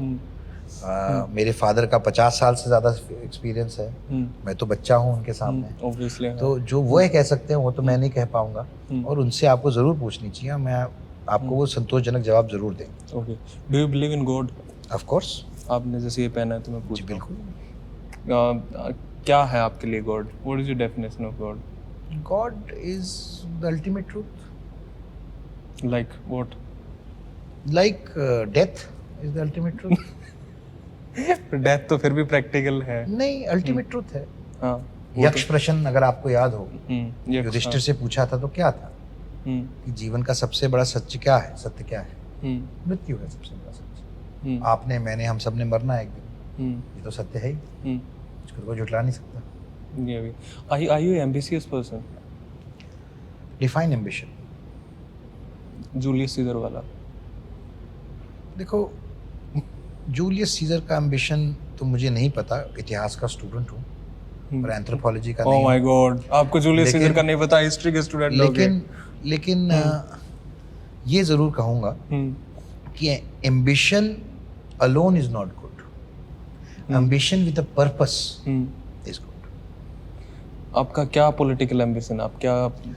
मेरे फादर का 50 साल से ज़्यादा एक्सपीरियंस है। मैं तो बच्चा हूँ उनके सामने, ऑब्वियसली। तो जो वो कह सकते हैं वो तो मैं नहीं कह पाऊंगा, और उनसे आपको ज़रूर पूछनी चाहिए। मैं आपको वो संतोषजनक जवाब ज़रूर देंगे। Okay, do you believe in God? Of course. आपने जैसे ये पहना है तो मैं पूछ बिल्कुल। क्या है आपके लिए God? What is your definition of God? God is the ultimate truth. Like what? Like death is the ultimate truth. Death तो फिर भी प्रैक्टिकल है। नहीं, अल्टीमेट ट्रूथ है। हाँ, यक्ष प्रश्न अगर आपको याद हो, युधिष्ठिर से पूछा था तो क्या था कि जीवन का सबसे बड़ा सत्य क्या है, सत्य क्या है? मृत्यु है सबसे बड़ा सत्य। आपने, मैंने, हम सब ने मरना है एक दिन, ये तो सत्य है ही, इसको तो कोई झुठला नहीं सकता। ये भी। Are you ambitious person? Define ambition. Julius Caesar वाला। देखो, जूलियस सीजर का एम्बिशन तो मुझे नहीं पता, इतिहास का स्टूडेंट हूँ और एंथ्रोपोलॉजी का नहीं। ओह माय गॉड, आपको जूलियस सीजर का नहीं पता, हिस्ट्री के स्टूडेंट लोग हैं। लेकिन ये जरूर कहूँगा कि ambition alone is not good, ambition with a purpose is good. आपका क्या पॉलिटिकल एम्बिशन, आप क्या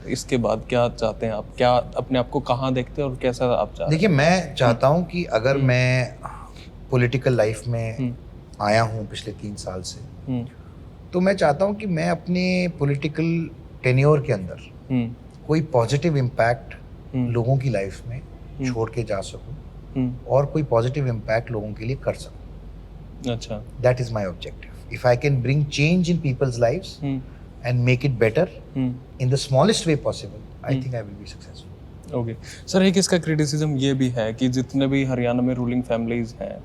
इसके बाद क्या चाहते हैं, आप क्या अपने आप को कहाँ देखते हैं और कैसा आप चाहते हैं? देखिए, मैं चाहता हूँ कि अगर मैं पॉलिटिकल लाइफ में आया हूँ पिछले 3 साल से, तो मैं चाहता हूँ कि मैं अपने पॉलिटिकल टेन्योर के अंदर कोई पॉजिटिव इम्पैक्ट लोगों की लाइफ में छोड़ के जा सकूं और कोई पॉजिटिव इम्पैक्ट लोगों के लिए कर सकूं. अच्छा. That is my objective. If I can bring change in people's lives and make it better in the smallest way possible, I think I will be successful. Okay sir, एक इसका criticism ये भी है कि जितने भी हरियाणा में रूलिंग फैमिलीज हैं,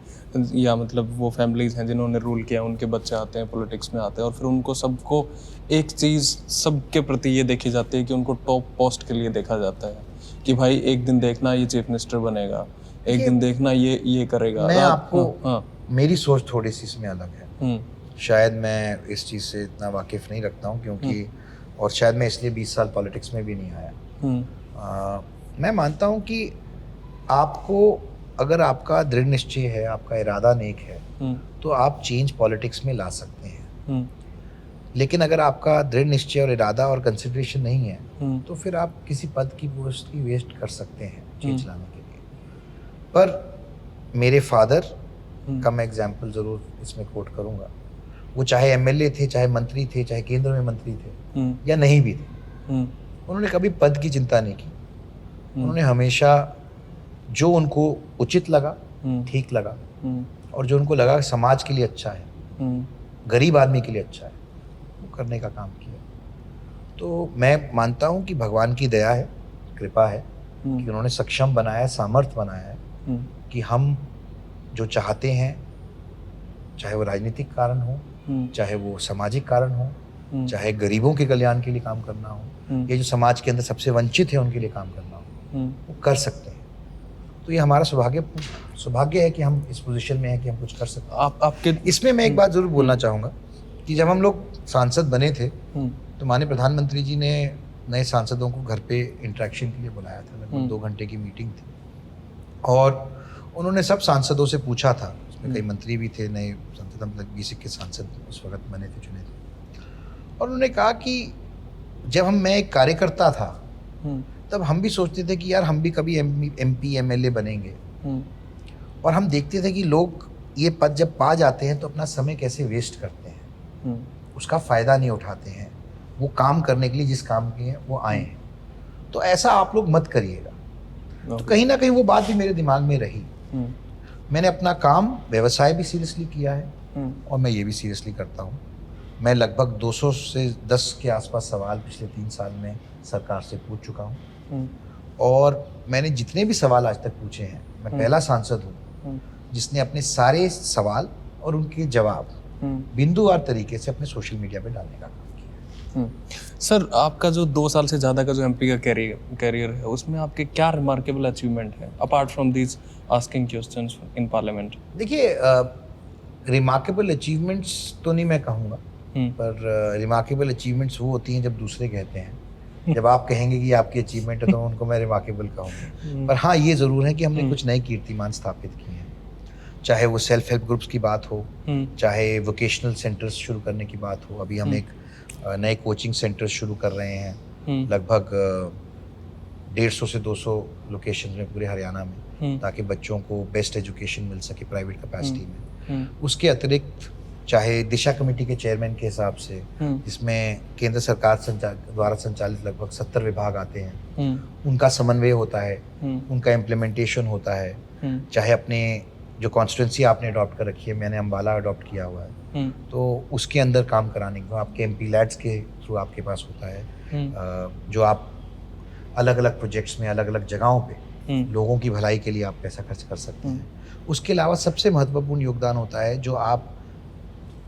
या मतलब वो फैमिलीज हैं जिन्होंने रूल किया, उनके बच्चे आते हैं पॉलिटिक्स में आते हैं और फिर उनको सबको एक चीज़ सबके प्रति ये देखी जाती है कि उनको टॉप पोस्ट के लिए देखा जाता है कि भाई एक दिन देखना ये चीफ मिनिस्टर बनेगा, एक दिन देखना ये करेगा. मैं आपको मेरी सोच थोड़ी सी इसमें अलग है. शायद मैं इस चीज़ से इतना वाकिफ़ नहीं रखता हूँ क्योंकि और शायद मैं इसलिए 20 साल पॉलिटिक्स में भी नहीं आया. मैं मानता हूँ कि आपको अगर आपका दृढ़ निश्चय है, आपका इरादा नेक है, तो आप चेंज पॉलिटिक्स में ला सकते हैं. लेकिन अगर आपका दृढ़ निश्चय और इरादा और कंसिडरेशन नहीं है, तो फिर आप किसी पद की पोस्ट की वेस्ट कर सकते हैं चेंज लाने के लिए. पर मेरे फादर का मैं एग्जाम्पल ज़रूर इसमें कोट करूँगा. वो चाहे एमएलए थे, चाहे मंत्री थे, चाहे केंद्र में मंत्री थे या नहीं भी थे, उन्होंने कभी पद की चिंता नहीं की. उन्होंने हमेशा जो उनको उचित लगा, ठीक लगा और जो उनको लगा समाज के लिए अच्छा है, गरीब आदमी के लिए अच्छा है, वो करने का काम किया. तो मैं मानता हूँ कि भगवान की दया है, कृपा है कि उन्होंने सक्षम बनाया है, सामर्थ्य बनाया है कि हम जो चाहते हैं, चाहे वो राजनीतिक कारण हो, चाहे वो सामाजिक कारण हो, चाहे गरीबों के कल्याण के लिए काम करना हो, या जो समाज के अंदर सबसे वंचित है उनके लिए काम करना हो, वो कर सकते हैं. तो ये हमारा सौभाग्य है कि हम इस पोजीशन में हैं कि हम कुछ कर सकते हैं. आपके इसमें मैं एक बात ज़रूर बोलना चाहूँगा कि जब हम लोग सांसद बने थे, तो माननीय प्रधानमंत्री जी ने नए सांसदों को घर पे इंटरेक्शन के लिए बुलाया था. लगभग 2 घंटे की मीटिंग थी और उन्होंने सब सांसदों से पूछा था. उसमें कई मंत्री भी थे, नए सांसद, मतलब 20 के सांसद उस वक्त बने थे, चुने थे. और उन्होंने कहा कि जब मैं एक कार्यकर्ता था, तब हम भी सोचते थे कि यार हम भी कभी MP MLA बनेंगे, और हम देखते थे कि लोग ये पद जब पा जाते हैं तो अपना समय कैसे वेस्ट करते हैं, उसका फ़ायदा नहीं उठाते हैं. वो काम करने के लिए जिस काम के हैं वो आए हैं. तो ऐसा आप लोग मत करिएगा. तो कहीं ना कहीं वो बात भी मेरे दिमाग में रही. मैंने अपना काम, व्यवसाय भी सीरियसली किया है और मैं ये भी सीरियसली करता हूँ. मैं लगभग 200 से 10 के आसपास सवाल पिछले 3 साल में सरकार से पूछ चुका हूँ. और मैंने जितने भी सवाल आज तक पूछे हैं, मैं पहला सांसद हूँ जिसने अपने सारे सवाल और उनके जवाब बिंदुवार तरीके से अपने सोशल मीडिया पे डालने का काम किया. सर, आपका जो 2 साल से ज़्यादा का जो MP का कैरियर है, उसमें आपके क्या रिमार्केबल अचीवमेंट है apart from this asking questions in parliament? देखिए, रिमार्केबल अचीवमेंट्स तो नहीं मैं कहूँगा, पर रिमार्केबल अचीवमेंट्स वो होती हैं जब दूसरे कहते हैं. जब आप कहेंगे कि आपकी अचीवमेंट है तो उनको मैं रिमार्केबल कहूँगा. पर हाँ, ये ज़रूर है कि हमने कुछ नए कीर्तिमान स्थापित किए हैं. चाहे वो सेल्फ हेल्प ग्रुप्स की बात हो, चाहे वोकेशनल सेंटर्स शुरू करने की बात हो. अभी हम एक नए कोचिंग सेंटर्स शुरू कर रहे हैं, लगभग 150 से 200 लोकेशन में पूरे हरियाणा में, ताकि बच्चों को बेस्ट एजुकेशन मिल सके प्राइवेट कैपेसिटी में. उसके अतिरिक्त चाहे दिशा कमेटी के चेयरमैन के हिसाब से, जिसमें केंद्र सरकार द्वारा संचालित लगभग 70 विभाग आते हैं, उनका समन्वय होता है, उनका इम्प्लीमेंटेशन होता है. चाहे अपने जो कॉन्स्टिट्यूंसी आपने अडॉप्ट कर रखी है, मैंने अम्बाला अडॉप्ट किया हुआ है, तो उसके अंदर काम कराने को आपके MP लैड्स के थ्रू आपके पास होता है, जो आप अलग अलग प्रोजेक्ट्स में अलग अलग जगहों पे लोगों की भलाई के लिए आप पैसा खर्च कर सकते हैं. उसके अलावा सबसे महत्वपूर्ण योगदान होता है जो आप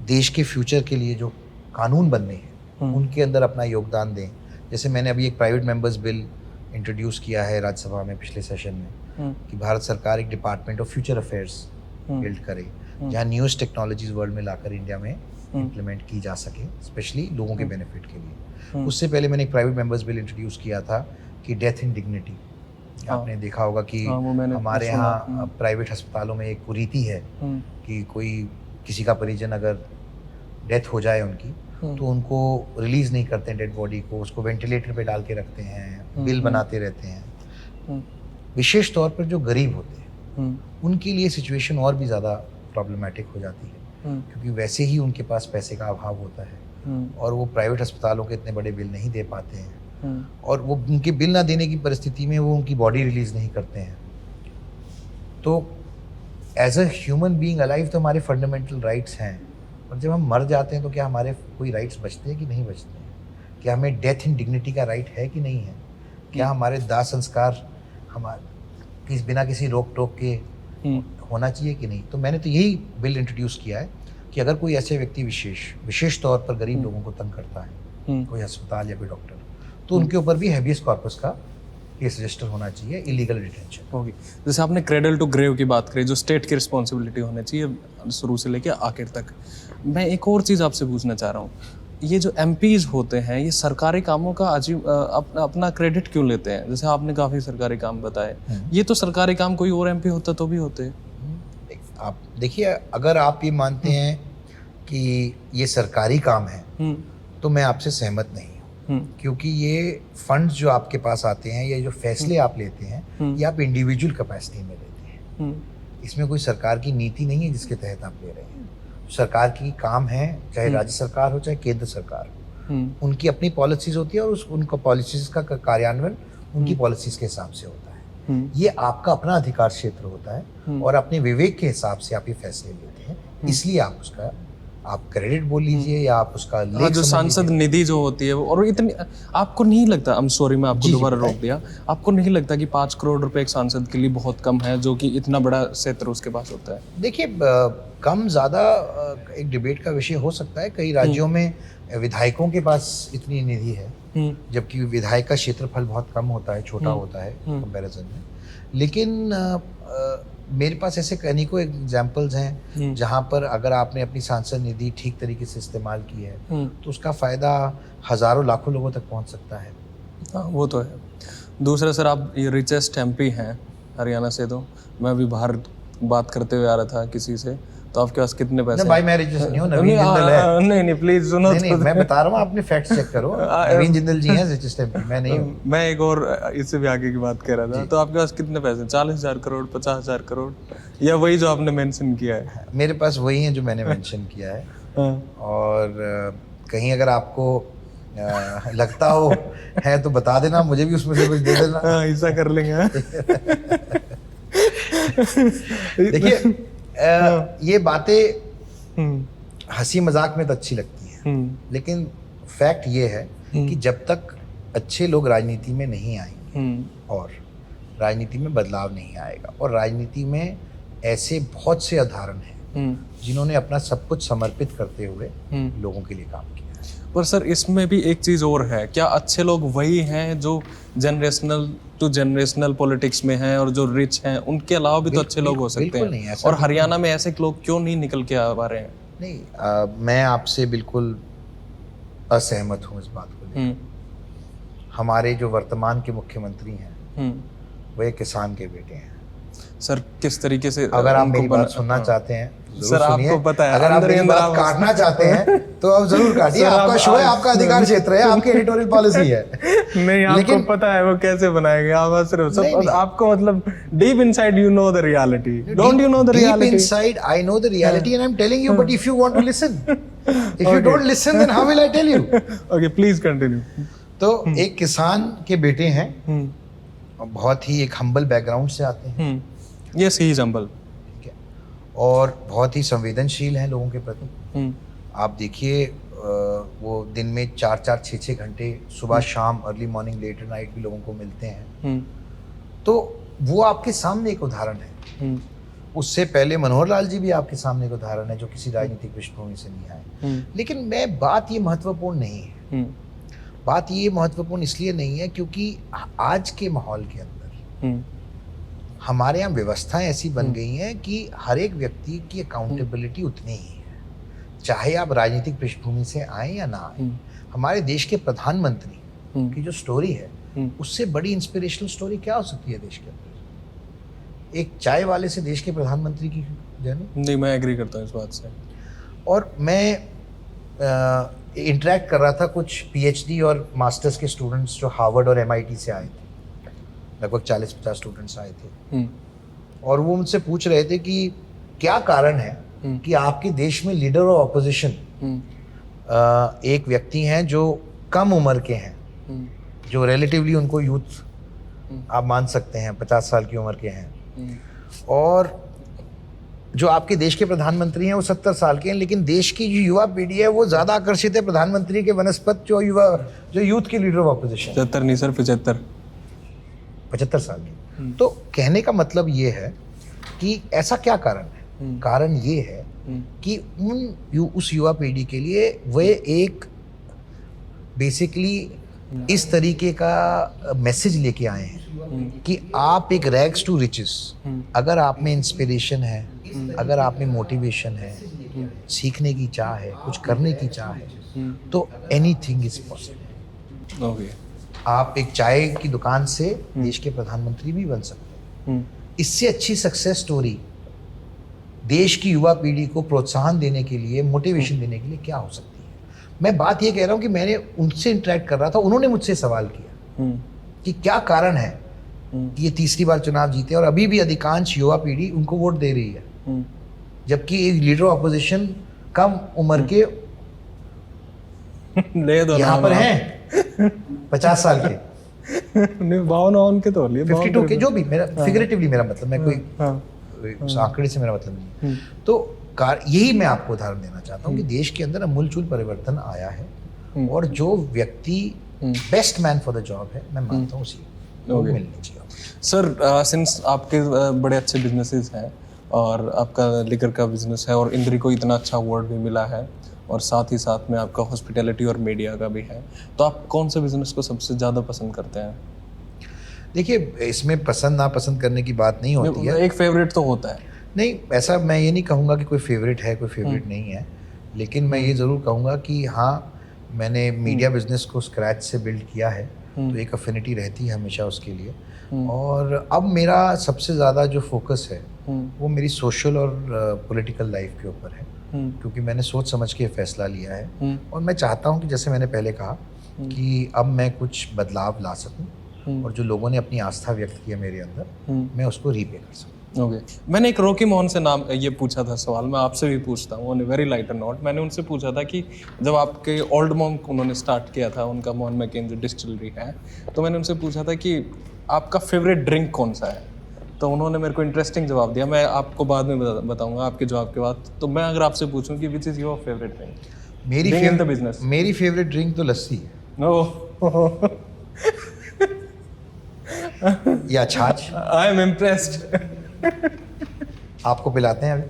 देश के फ्यूचर के लिए जो कानून बनने हैं उनके अंदर अपना योगदान दें. जैसे मैंने अभी एक प्राइवेट मेंबर्स बिल इंट्रोड्यूस किया है राज्यसभा में पिछले सेशन में, कि भारत सरकार एक department of future affairs build करे, जहाँ न्यूएस्ट टेक्नोलॉजीज वर्ल्ड में लाकर इंडिया में इम्प्लीमेंट की जा सके, स्पेशली लोगों के बेनिफिट के लिए. उससे पहले मैंने एक प्राइवेट मेंबर्स बिल इंट्रोड्यूस किया था कि डेथ इन डिग्निटी. आपने देखा होगा कि हमारे यहाँ प्राइवेट अस्पतालों में एक कुरीति है कि कोई किसी का परिजन अगर डेथ हो जाए उनकी, तो उनको रिलीज नहीं करते हैं डेड बॉडी को, उसको वेंटिलेटर पे डाल के रखते हैं, बिल बनाते रहते हैं। विशेष तौर पर जो गरीब होते हैं उनके लिए सिचुएशन और भी ज़्यादा प्रॉब्लमेटिक हो जाती है, क्योंकि वैसे ही उनके पास पैसे का अभाव होता है और वो प्राइवेट अस्पतालों के इतने बड़े बिल नहीं दे पाते हैं, और वो उनके बिल ना देने की परिस्थिति में वो उनकी बॉडी रिलीज नहीं करते हैं। तो as a human being alive तो हमारे फंडामेंटल राइट्स हैं, और जब हम मर जाते हैं तो क्या हमारे कोई राइट्स बचते हैं कि नहीं बचते हैं? क्या हमें डेथ इन डिग्निटी का राइट है कि नहीं है? क्या हमारे दाह संस्कार हमारे बिना किसी रोक टोक के होना चाहिए कि नहीं? तो मैंने तो यही बिल इंट्रोड्यूस किया है कि अगर कोई ऐसे व्यक्ति विशेष तौर पर गरीब लोगों को तंग करता है, कोई अस्पताल या कोई डॉक्टर, तो उनके ऊपर भी हैबियस कॉर्पस का केस रजिस्टर होना चाहिए, इलीगल डिटेंशन होगी। जैसे आपने क्रेडल टू ग्रेव की बात करी, जो स्टेट की रिस्पॉन्सिबिलिटी होनी चाहिए शुरू से लेकर आखिर तक। मैं एक और चीज़ आपसे पूछना चाह रहा हूँ, ये जो एमपीज होते हैं ये सरकारी कामों का अपना क्रेडिट क्यों लेते हैं? जैसे आपने काफ़ी सरकारी काम बताए, ये तो सरकारी काम कोई और एमपी होता तो भी होते। आप देखिए, अगर आप ये मानते हैं कि ये सरकारी काम है तो मैं आपसे सहमत नहीं हूँ, क्योंकि ये फंड्स जो आपके पास आते हैं, ये जो फैसले आप लेते हैं, ये आप इंडिविजुअल कैपेसिटी में लेते हैं। इसमें कोई सरकार की नीति नहीं है जिसके तहत आप ले रहे हैं। सरकार की काम है, चाहे राज्य सरकार हो चाहे केंद्र सरकार हो, उनकी अपनी पॉलिसीज होती है और उनका पॉलिसीज का कार्यान्वयन उनकी पॉलिसीज के हिसाब से होता है। ये आपका अपना अधिकार क्षेत्र होता है और अपने विवेक के हिसाब से आप ये फैसले लेते हैं, इसलिए आप क्रेडिट बोल लीजिए या आप उसका जो सांसद निधि जो होती है वो, और इतनी आपको नहीं लगता, आई एम सॉरी मैं आपको दोबारा रोक दिया, आपको नहीं लगता कि 5 करोड़ रुपए एक सांसद के लिए बहुत कम है, जो कि इतना बड़ा क्षेत्र उसके पास होता है? देखिए, कम ज़्यादा एक डिबेट का विषय हो सकता है। कई राज्यों में विधायकों के पास इतनी निधि है, जबकि विधायक का क्षेत्रफल बहुत कम होता है, छोटा होता है कंपैरिजन में। लेकिन मेरे पास ऐसे अनेकों एग्जाम्पल्स हैं जहाँ पर अगर आपने अपनी सांसद निधि ठीक तरीके से इस्तेमाल की है तो उसका फ़ायदा हज़ारों लाखों लोगों तक पहुँच सकता है। हाँ, वो तो है। दूसरा सर, आप ये रिचेस्ट एमपी हैं हरियाणा से, तो मैं अभी बाहर बात करते हुए आ रहा था किसी से, तो आपके पास कितने पैसे? भाई मैं रिचेस्ट नहीं हूँ, नवीन जिंदल है। नहीं प्लीज सुनो। नहीं, मैं बता रहा हूँ, आपने फैक्ट चेक करो। नवीन जिंदल जी हैं रिचेस्ट एमपी, मैं नहीं हूँ। मैं एक और इससे भी आगे की बात कर रहा था। तो आपके पास कितने पैसे? 40,000 करोड़, 50,000 करोड़, या वही जो आपने मेंशन किया है? मेरे पास वही है जो मैंने मेंशन किया है। और कहीं अगर आपको लगता हो है तो बता देना, मुझे भी उसमें से कुछ दे देना। ऐसा कर लेंगे। देखिए, ये बातें हंसी मजाक में तो अच्छी लगती हैं, लेकिन फैक्ट ये है कि जब तक अच्छे लोग राजनीति में नहीं आएंगे और राजनीति में बदलाव नहीं आएगा, और राजनीति में ऐसे बहुत से उदाहरण हैं जिन्होंने अपना सब कुछ समर्पित करते हुए लोगों के लिए काम किया। पर सर, इसमें भी एक चीज़ और है, क्या अच्छे लोग वही हैं जो जनरेशनल टू जनरेशनल पॉलिटिक्स में हैं और जो रिच हैं? उनके अलावा भी तो अच्छे लोग हो सकते हैं, और हरियाणा में ऐसे लोग क्यों नहीं निकल के आ पा रहे हैं? नहीं, मैं आपसे बिल्कुल असहमत हूँ इस बात को लेकर। हमारे जो वर्तमान के मुख्यमंत्री हैं वो एक किसान के बेटे हैं। सर, किस तरीके से? अगर आप मेरी बात सुनना चाहते हैं सर, आपको पता है, अगर आप मेरी बात काटना चाहते हैं तो आप जरूर काटिए, आपका शो है, आपका अधिकार क्षेत्र है, आपकी एडिटोरियल पॉलिसी है। नहीं, आपको पता है वो कैसे बनाएंगे? आप सिर्फ आपको मतलब deep inside you know the reality, don't you know the reality? Deep inside I know the reality and I am telling you, but if you want to listen, if you don't listen then how will I tell you? Okay, please continue. तो एक किसान के बेटे हैं, बहुत ही एक humble background से आते हैं। यस, ही इज हम्बल, और बहुत ही संवेदनशील हैं लोगों के प्रति। आप देखिए, वो दिन में 4-4, 6-6 घंटे सुबह शाम, अर्ली मॉर्निंग, लेट नाइट भी लोगों को मिलते हैं। तो वो आपके सामने एक उदाहरण है। उससे पहले मनोहर लाल जी भी आपके सामने एक उदाहरण है, जो किसी राजनीतिक पृष्ठभूमि से नहीं आए। लेकिन बात ये महत्वपूर्ण नहीं है। बात ये महत्वपूर्ण इसलिए नहीं है क्योंकि आज के माहौल के अंदर हमारे यहाँ व्यवस्थाएं ऐसी बन गई हैं कि हर एक व्यक्ति की अकाउंटेबिलिटी उतनी ही है, चाहे आप राजनीतिक पृष्ठभूमि से आए या ना आए। हमारे देश के प्रधानमंत्री की जो स्टोरी है, उससे बड़ी इंस्पिरेशनल स्टोरी क्या हो सकती है देश के अंदर? एक चाय वाले से देश के प्रधानमंत्री की जर्नी। नहीं, मैं एग्री करता हूँ इस बात से। और मैं इंटरेक्ट कर रहा था कुछ पीएचडी और मास्टर्स के स्टूडेंट्स जो हार्वर्ड और एमआईटी से आए थे, लगभग 40-50 स्टूडेंट्स आए थे, और वो मुझसे पूछ रहे थे कि क्या कारण है कि आपके देश में लीडर ऑफ ऑपोजिशन एक व्यक्ति हैं जो कम उम्र के हैं, जो रिलेटिवली उनको यूथ आप मान सकते हैं 50 साल की उम्र के हैं, और जो आपके देश के प्रधानमंत्री हैं वो 70 साल के हैं, लेकिन देश की जो युवा पीढ़ी है वो ज़्यादा आकर्षित है प्रधानमंत्री के वनस्पत जो यूथ के लीडर ऑफ ऑपोजिशन 75 नहीं सर 75 साल के। तो कहने का मतलब ये है कि ऐसा क्या कारण है? कारण ये है कि उस युवा पीढ़ी के लिए वे एक बेसिकली इस तरीके का मैसेज लेके आए हैं कि आप एक रैग्स टू रिचेस, अगर आप में इंस्पिरेशन है, अगर आप में मोटिवेशन है, सीखने की चाह है, कुछ करने की चाह है, तो एनीथिंग इज पॉसिबल। ओके। आप एक चाय की दुकान से देश के प्रधानमंत्री भी बन सकते हैं। इससे अच्छी सक्सेस स्टोरी देश की युवा पीढ़ी को प्रोत्साहन देने के लिए, मोटिवेशन देने के लिए क्या हो सकती है? मैं बात ये कह रहा हूँ कि मैंने उनसे इंटरेक्ट कर रहा था, उन्होंने मुझसे सवाल किया कि क्या कारण है कि ये तीसरी बार चुनाव जीते और अभी भी अधिकांश युवा पीढ़ी उनको वोट दे रही है, जबकि एक लीडर ऑफ अपोजिशन कम उम्र के ले दो यहाँ पर हैं 50 साल के, नहीं 52 के तो लिए 52 के, जो भी मेरा फिगरेटिवली मेरा मतलब, मैं कोई उस आंकड़े से मेरा मतलब नहीं। तो यही मैं आपको उदाहरण देना चाहता हूँ कि देश के अंदर अमूलचूल परिवर्तन आया है, और जो व्यक्ति best man for the job है, मैं मानता हूँ उसी को मिलनी चाहिए। सर सिंस आपके बड़े अच्छे बिजनेसेस हैं और आपका लिकर का बिजनेस है और इंद्री को इतना अच्छा अवार्ड भी मिला है और साथ ही साथ में आपका हॉस्पिटैलिटी और मीडिया का भी है, तो आप कौन से बिजनेस को सबसे ज़्यादा पसंद करते हैं? देखिए, इसमें पसंद नापसंद करने की बात नहीं होती है, एक फेवरेट तो होता है। नहीं, ऐसा मैं ये नहीं कहूँगा कि कोई फेवरेट है कोई फेवरेट नहीं है, लेकिन मैं ये ज़रूर कहूँगा कि हाँ, मैंने मीडिया बिजनेस को स्क्रैच से बिल्ड किया है, तो एक अफिनिटी रहती है हमेशा उसके लिए। और अब मेरा सबसे ज़्यादा जो फोकस है वो मेरी सोशल और पॉलिटिकल लाइफ के ऊपर है, क्योंकि मैंने सोच समझ के फैसला लिया है, और मैं चाहता हूँ कि जैसे मैंने पहले कहा कि अब मैं कुछ बदलाव ला सकूँ, और जो लोगों ने अपनी आस्था व्यक्त की है मेरे अंदर, मैं उसको रीपे कर सकूँ। ओके। मैंने एक रॉकी मोहन से नाम ये पूछा था सवाल, मैं आपसे भी पूछता हूँ on a very lighter note. मैंने उनसे पूछा था कि जब आपके ओल्ड मॉन्क उन्होंने स्टार्ट किया था, उनका मोहन मैकेंजी डिस्टिलरी है, तो मैंने उनसे पूछा था कि आपका फेवरेट ड्रिंक कौन सा है, तो उन्होंने मेरे को इंटरेस्टिंग जवाब दिया। मैं आपको बाद में बताऊंगा आपके जवाब के बाद। तो मैं अगर आपसे पूछूं कि which is your favourite drink? मेरी फेवरेट ड्रिंक तो लस्सी है। ओह या छाछ। I am impressed. आपको पिलाते हैं अभी?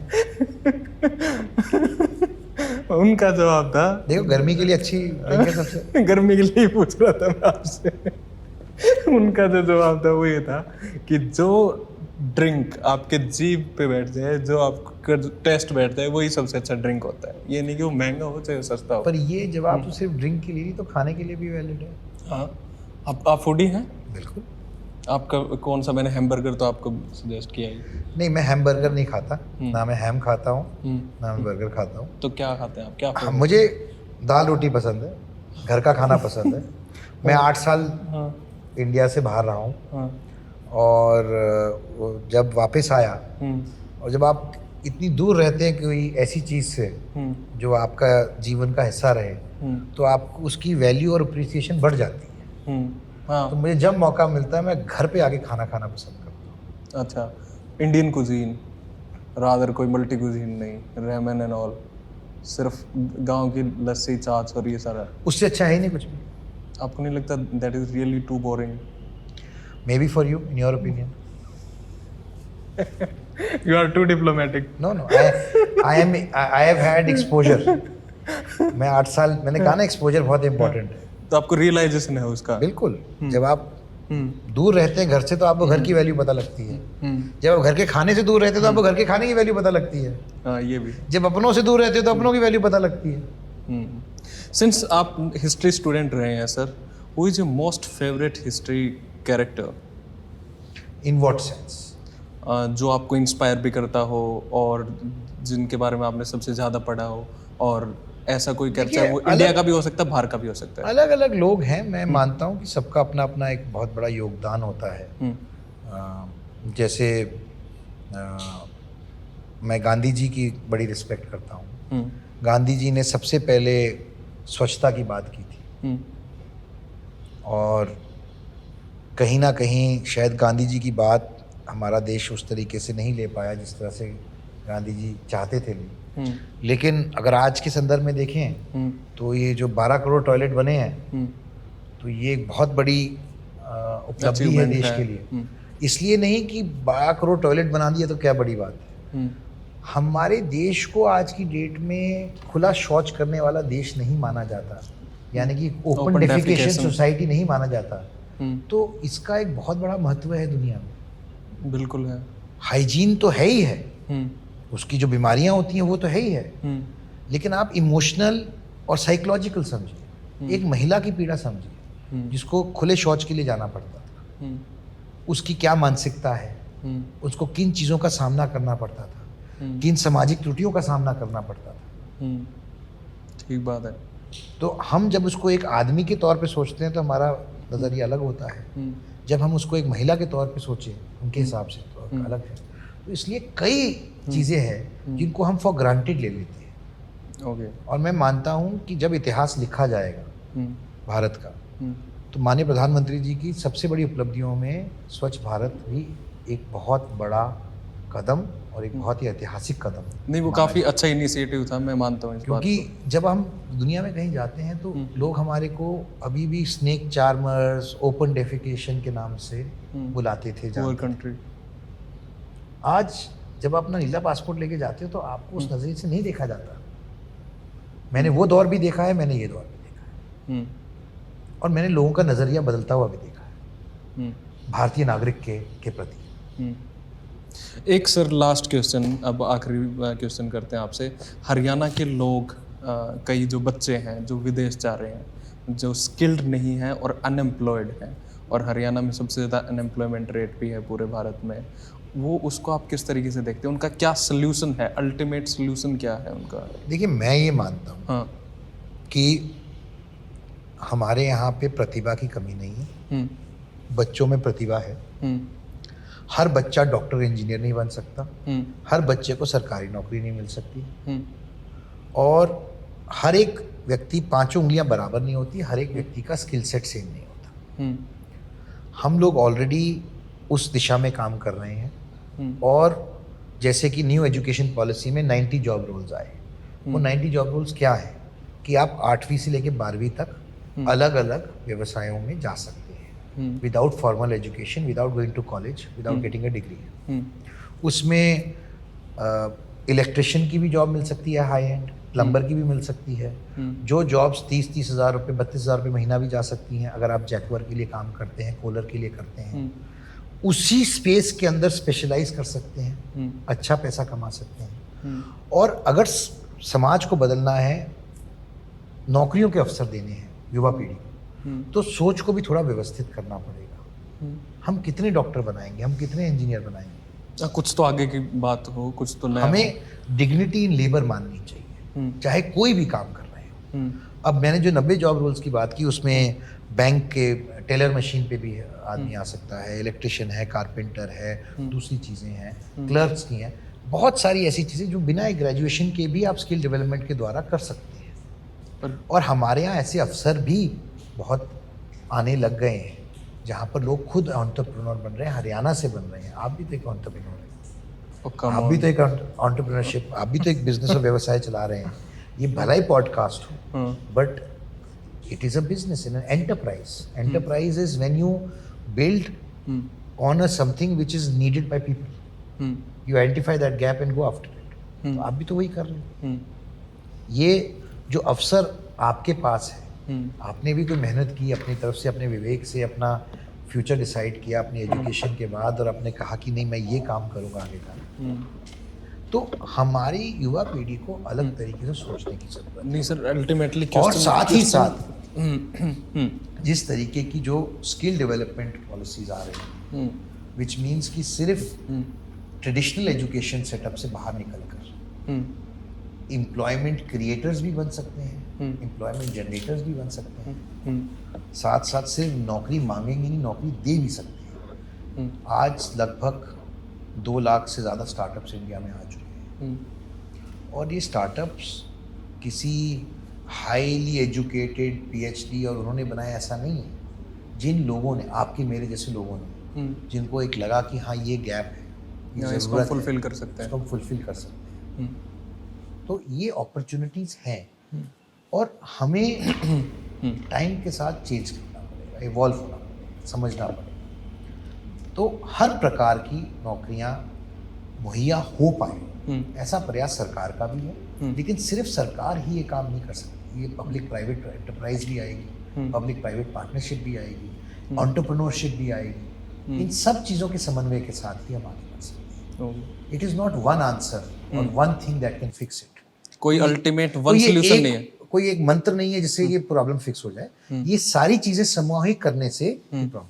उनका जवाब था, देखो गर्मी के लिए अच्छी ड्रिंक है सबसे। गर्मी के लिए पूछ रहा था मैं आपसे। उनका जो जवाब था वो ये था कि जो ड्रिंक आपके जीभ पे बैठ जाए, जो आपका टेस्ट बैठ जाए, वही सबसे अच्छा ड्रिंक होता है। ये नहीं कि वो महंगा हो चाहे सस्ता हो। पर ये जवाब तो सिर्फ ड्रिंक के लिए नहीं, तो खाने के लिए भी वैलिड है। हाँ, आप फूडी हैं? बिल्कुल। आपका कौन सा? मैंने हैमबर्गर तो आपको सजेस्ट किया ही नहीं, मैं हैमबर्गर नहीं खाता, ना मैं हैम खाता हूँ, ना मैं बर्गर खाता हूँ। तो क्या खाते हैं आप? क्या मुझे दाल रोटी पसंद है, घर का खाना पसंद है। मैं 8 साल इंडिया से बाहर रहा हूँ, और जब वापस आया, और जब आप इतनी दूर रहते हैं कोई ऐसी चीज़ से जो आपका जीवन का हिस्सा रहे, तो आपको उसकी वैल्यू और अप्रिसिएशन बढ़ जाती है। हाँ। तो मुझे जब मौका मिलता है मैं घर पे आके खाना खाना पसंद करता हूँ। अच्छा, इंडियन कुजीन रादर, कोई मल्टी कुजीन नहीं, रेमन एंड ऑल, सिर्फ गांव की लस्सी, छाछ और ये सारा? उससे अच्छा है ही नहीं कुछ भी। आपको नहीं लगता that is really too boring? Maybe for you, in your opinion. You are too diplomatic. No no, I have had exposure. मैं 8 साल, मैंने कहा ना, एक्सपोजर बहुत इंपॉर्टेंट है। तो आपको रियलाइजेशन है उसका? बिल्कुल। जब आप दूर रहते हैं घर से, तो आपको घर की वैल्यू पता लगती है। जब आप घर के खाने से दूर रहते हैं, तो आपको घर के खाने की वैल्यू पता लगती है। हाँ, ये भी। जब अपनों से दूर रहते हैं, तो अपनों की वैल्यू पता लगती है। सिंस आप हिस्ट्री स्टूडेंट रहे हैं sir, who is your most favourite history character? In what sense? जो आपको इंस्पायर भी करता हो और जिनके बारे में आपने सबसे ज़्यादा पढ़ा हो और ऐसा कोई कैप्चा है, वो इंडिया का भी हो सकता है, बाहर का भी हो सकता है? अलग अलग लोग हैं, मैं मानता हूँ कि सबका अपना अपना एक बहुत बड़ा योगदान होता है। जैसे मैं गांधी जी की बड़ी रिस्पेक्ट करता हूँ। गांधी जी ने सबसे पहले स्वच्छता की बात की थी, और कहीं ना कहीं शायद गांधी जी की बात हमारा देश उस तरीके से नहीं ले पाया जिस तरह से गांधी जी चाहते थे। लेकिन अगर आज के संदर्भ में देखें तो ये जो 12 करोड़ टॉयलेट बने हैं, तो ये एक बहुत बड़ी उपलब्धि है देश के लिए। इसलिए नहीं कि 12 करोड़ टॉयलेट बना दिया तो क्या बड़ी बात है। हमारे देश को आज की डेट में खुला शौच करने वाला देश नहीं माना जाता, यानी कि ओपन डेफिकेशन सोसाइटी नहीं माना जाता। तो इसका एक बहुत बड़ा महत्व है दुनिया में। बिल्कुल है। हाइजीन तो है ही है, उसकी जो बीमारियां होती हैं वो तो है ही है, लेकिन आप इमोशनल और साइकोलॉजिकल समझिए। एक महिला की पीड़ा समझिए जिसको खुले शौच के लिए जाना पड़ता था, उसकी क्या मानसिकता है, उसको किन चीज़ों का सामना करना पड़ता था, किन सामाजिक त्रुटियों का सामना करना पड़ता था। ठीक बात है। तो हम जब उसको एक आदमी के तौर पे सोचते हैं तो हमारा नज़रिया अलग होता है। जब हम उसको एक महिला के तौर पे सोचें उनके हिसाब से तो अलग है। तो इसलिए कई चीज़ें हैं जिनको हम फॉर ग्रांटेड ले लेते हैं। और मैं मानता हूँ कि जब इतिहास लिखा जाएगा भारत का, तो माननीय प्रधानमंत्री जी की सबसे बड़ी उपलब्धियों में स्वच्छ भारत भी एक बहुत बड़ा कदम और एक बहुत ही ऐतिहासिक कदम नहीं, वो काफ़ी अच्छा इनिशिएटिव था, मैं मानता हूँ इस बात को। क्योंकि जब हम दुनिया में कहीं जाते हैं तो लोग हमारे को अभी भी स्नेक चार्मर्स, ओपन डेफिकेशन के नाम से बुलाते थे। Poor country. आज जब आप अपना नीला पासपोर्ट लेके जाते हो तो आपको उस नज़रिए से नहीं देखा जाता। मैंने वो दौर भी देखा है, मैंने ये दौर भी देखा है, और मैंने लोगों का नज़रिया बदलता हुआ भी देखा है भारतीय नागरिक के प्रति। एक सर लास्ट क्वेश्चन, अब आखिरी क्वेश्चन करते हैं आपसे। हरियाणा के लोग, कई जो बच्चे हैं जो विदेश जा रहे हैं, जो स्किल्ड नहीं हैं और अनएम्प्लॉयड हैं, और हरियाणा में सबसे ज़्यादा अनएम्प्लॉयमेंट रेट भी है पूरे भारत में, वो उसको आप किस तरीके से देखते हैं? उनका क्या सोल्यूशन है, अल्टीमेट सोल्यूशन क्या है उनका? देखिए, मैं ये मानता हूँ कि हमारे यहाँ पे प्रतिभा की कमी नहीं है। बच्चों में प्रतिभा है। हर बच्चा डॉक्टर इंजीनियर नहीं बन सकता, हर बच्चे को सरकारी नौकरी नहीं मिल सकती, और हर एक व्यक्ति 5 उंगलियां बराबर नहीं होती, हर एक व्यक्ति का स्किल सेट सेम नहीं होता। हम लोग ऑलरेडी उस दिशा में काम कर रहे हैं, और जैसे कि न्यू एजुकेशन पॉलिसी में 90 जॉब रोल्स आए। वो 90 जॉब रोल्स क्या है कि आप 8वीं से लेकर 12वीं तक अलग अलग व्यवसायों में जा सकते हैं, without formal education, without going to college, without getting a degree. उसमें इलेक्ट्रिशियन की भी जॉब मिल सकती है, हाई एंड प्लम्बर की भी मिल सकती है। जो जॉब्स 30-30 हज़ार रुपये, 32 हज़ार रुपये महीना भी जा सकती हैं अगर आप जैकवर के लिए काम करते हैं, कोलर के लिए करते हैं। उसी स्पेस के अंदर स्पेशलाइज कर सकते हैं, अच्छा पैसा कमा सकते हैं। और अगर समाज को बदलना है, नौकरियों के अवसर देने हैं युवा पीढ़ी को, तो सोच को भी थोड़ा व्यवस्थित करना पड़ेगा। हम कितने डॉक्टर बनाएंगे, हम कितने इंजीनियर बनाएंगे? कुछ तो आगे की बात हो, कुछ तो नया। हमें डिग्निटी इन लेबर माननी चाहिए, चाहे कोई भी काम कर रहे हो। अब मैंने जो 90 जॉब रोल्स की बात की, उसमें बैंक के टेलर मशीन पे भी आदमी आ सकता है, इलेक्ट्रिशियन है, कारपेंटर है, दूसरी चीज़ें हैं, क्लर्क्स की हैं, बहुत सारी ऐसी चीज़ें जो बिना ग्रेजुएशन के भी आप स्किल डेवलपमेंट के द्वारा कर सकते हैं। और हमारे यहाँ ऐसे अवसर भी बहुत आने लग गए हैं जहाँ पर लोग खुद एंटरप्रेन्योर बन रहे हैं, हरियाणा से बन रहे हैं। आप भी तो एक एंटरप्रेन्योर हैं, आप भी तो एक एंटरप्रेन्योरशिप, आप भी तो एक बिजनेस और व्यवसाय चला रहे हैं। ये भला ही पॉडकास्ट हो, but it is a business and an enterprise. Enterprise is when you build on a something which is needed by people. You identify that gap and go after it. तो आप भी तो वही कर रहे हैं। ये जो अवसर आपके पास है, आपने भी कोई मेहनत की अपनी तरफ से, अपने विवेक से अपना फ्यूचर डिसाइड किया अपनी एजुकेशन के बाद, और आपने कहा कि नहीं मैं ये काम करूँगा आगे का। तो हमारी युवा पीढ़ी को अलग तरीके से सोचने की जरूरत है। नहीं सर, अल्टीमेटली और साथ ही साथ जिस तरीके की जो स्किल डेवलपमेंट पॉलिसीज आ रही हैं, विच मीन्स कि सिर्फ ट्रेडिशनल एजुकेशन सेटअप से बाहर निकलकर एम्प्लॉयमेंट क्रिएटर्स भी बन सकते हैं, एम्प्लॉयमेंट जनरेटर्स भी बन सकते हैं, साथ साथ सिर्फ नौकरी मांगेंगे नहीं, नौकरी दे भी सकते हैं। आज लगभग 2 लाख से ज़्यादा स्टार्टअप्स इंडिया में आ चुके हैं और ये स्टार्टअप्स किसी हाईली एजुकेटेड PhD और उन्होंने बनाया ऐसा नहीं है। जिन लोगों ने, आपके मेरे जैसे लोगों ने, जिनको एक लगा कि हाँ ये गैप है, ये इसको फुलफिल कर सकते हैं, इसको हम फुलफिल कर सकते हैं, तो ये अपॉर्चुनिटीज़ हैं और हमें टाइम के साथ चेंज करना पड़ेगा, इवॉल्व होना पड़ेगा, समझना पड़ेगा। तो हर प्रकार की नौकरियां मुहैया हो पाए ऐसा प्रयास सरकार का भी है, लेकिन सिर्फ सरकार ही ये काम नहीं कर सकती। ये पब्लिक प्राइवेट एंटरप्राइज भी आएगी, पब्लिक प्राइवेट पार्टनरशिप भी आएगी, एंटरप्रेन्योरशिप भी आएगी। इन सब चीज़ों के समन्वय के साथ ही हम आगे बढ़ सकते हैं। It is not one answer और one thing that can fix it. कोई अल्टीमेट वन सॉल्यूशन नहीं है, कोई एक मंत्र नहीं है जिससे ये प्रॉब्लम फिक्स हो जाए। ये सारी चीजें समूहिक करने से प्रॉब्लम।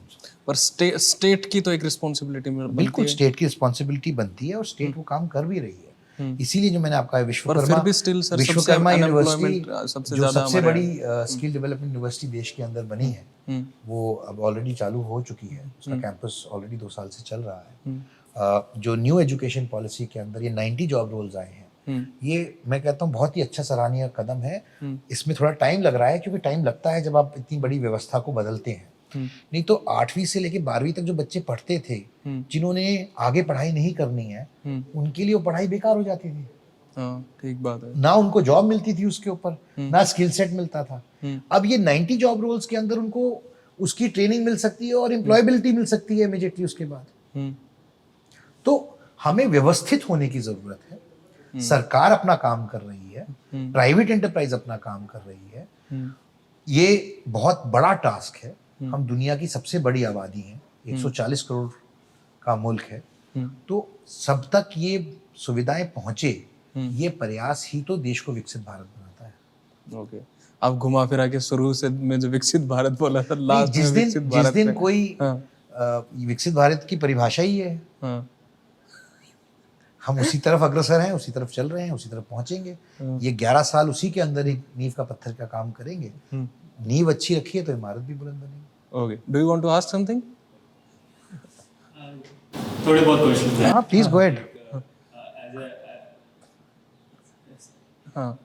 पर स्टेट की तो एक रिस्पॉन्सिबिलिटी बिल्कुल स्टेट की रिस्पॉन्सिबिलिटी बनती है और स्टेट वो काम कर भी रही है। इसीलिए जो मैंने आपका विश्वकर्मा यूनिवर्सिटी जो सबसे बड़ी स्किल डेवलपमेंट यूनिवर्सिटी देश के अंदर बनी है, वो अब ऑलरेडी चालू हो चुकी है। उसका कैंपस ऑलरेडी 2 साल से चल रहा है। जो न्यू एजुकेशन पॉलिसी के अंदर ये 90 जॉब रोल्स आए हैं, ये मैं कहता हूँ बहुत ही अच्छा सराहनीय कदम है। इसमें थोड़ा टाइम लग रहा है, क्योंकि टाइम लगता है जब आप इतनी बड़ी व्यवस्था को बदलते हैं। नहीं तो 8वीं से लेकर 12वीं तक जो बच्चे पढ़ते थे, जिन्होंने आगे पढ़ाई नहीं करनी है, उनके लिए वो पढ़ाई बेकार हो जाती थी। ठीक बात है। ना उनको जॉब मिलती थी उसके ऊपर, ना स्किल सेट मिलता था। अब ये 90 जॉब रोल्स के अंदर उनको उसकी ट्रेनिंग मिल सकती है और एम्प्लॉयबिलिटी मिल सकती है इमीडिएटली उसके बाद। तो हमें व्यवस्थित होने की जरूरत है। सरकार अपना काम कर रही है, प्राइवेट एंटरप्राइज अपना काम कर रही है। ये बहुत बड़ा टास्क है। हम दुनिया की सबसे बड़ी आबादी हैं, 140 करोड़ का मुल्क है। तो सब तक ये सुविधाएं पहुंचे, ये प्रयास ही तो देश को विकसित भारत बनाता है। ओके, आप घुमा फिरा के शुरू से में जो विकसित भारत बोला था, लास्ट जिस दिन कोई विकसित भारत की परिभाषा ही है, हम उसी तरफ अग्रसर हैं, उसी तरफ चल रहे हैं, उसी तरफ पहुंचेंगे। ये 11 साल उसी के अंदर एक नींव का पत्थर का काम करेंगे। नींव अच्छी रखी है तो इमारत भी बुलंद बनेगी। Okay, do you want to ask something? थोड़े बहुत क्वेश्चन हैं। हाँ, प्लीज गो अहेड। हाँ,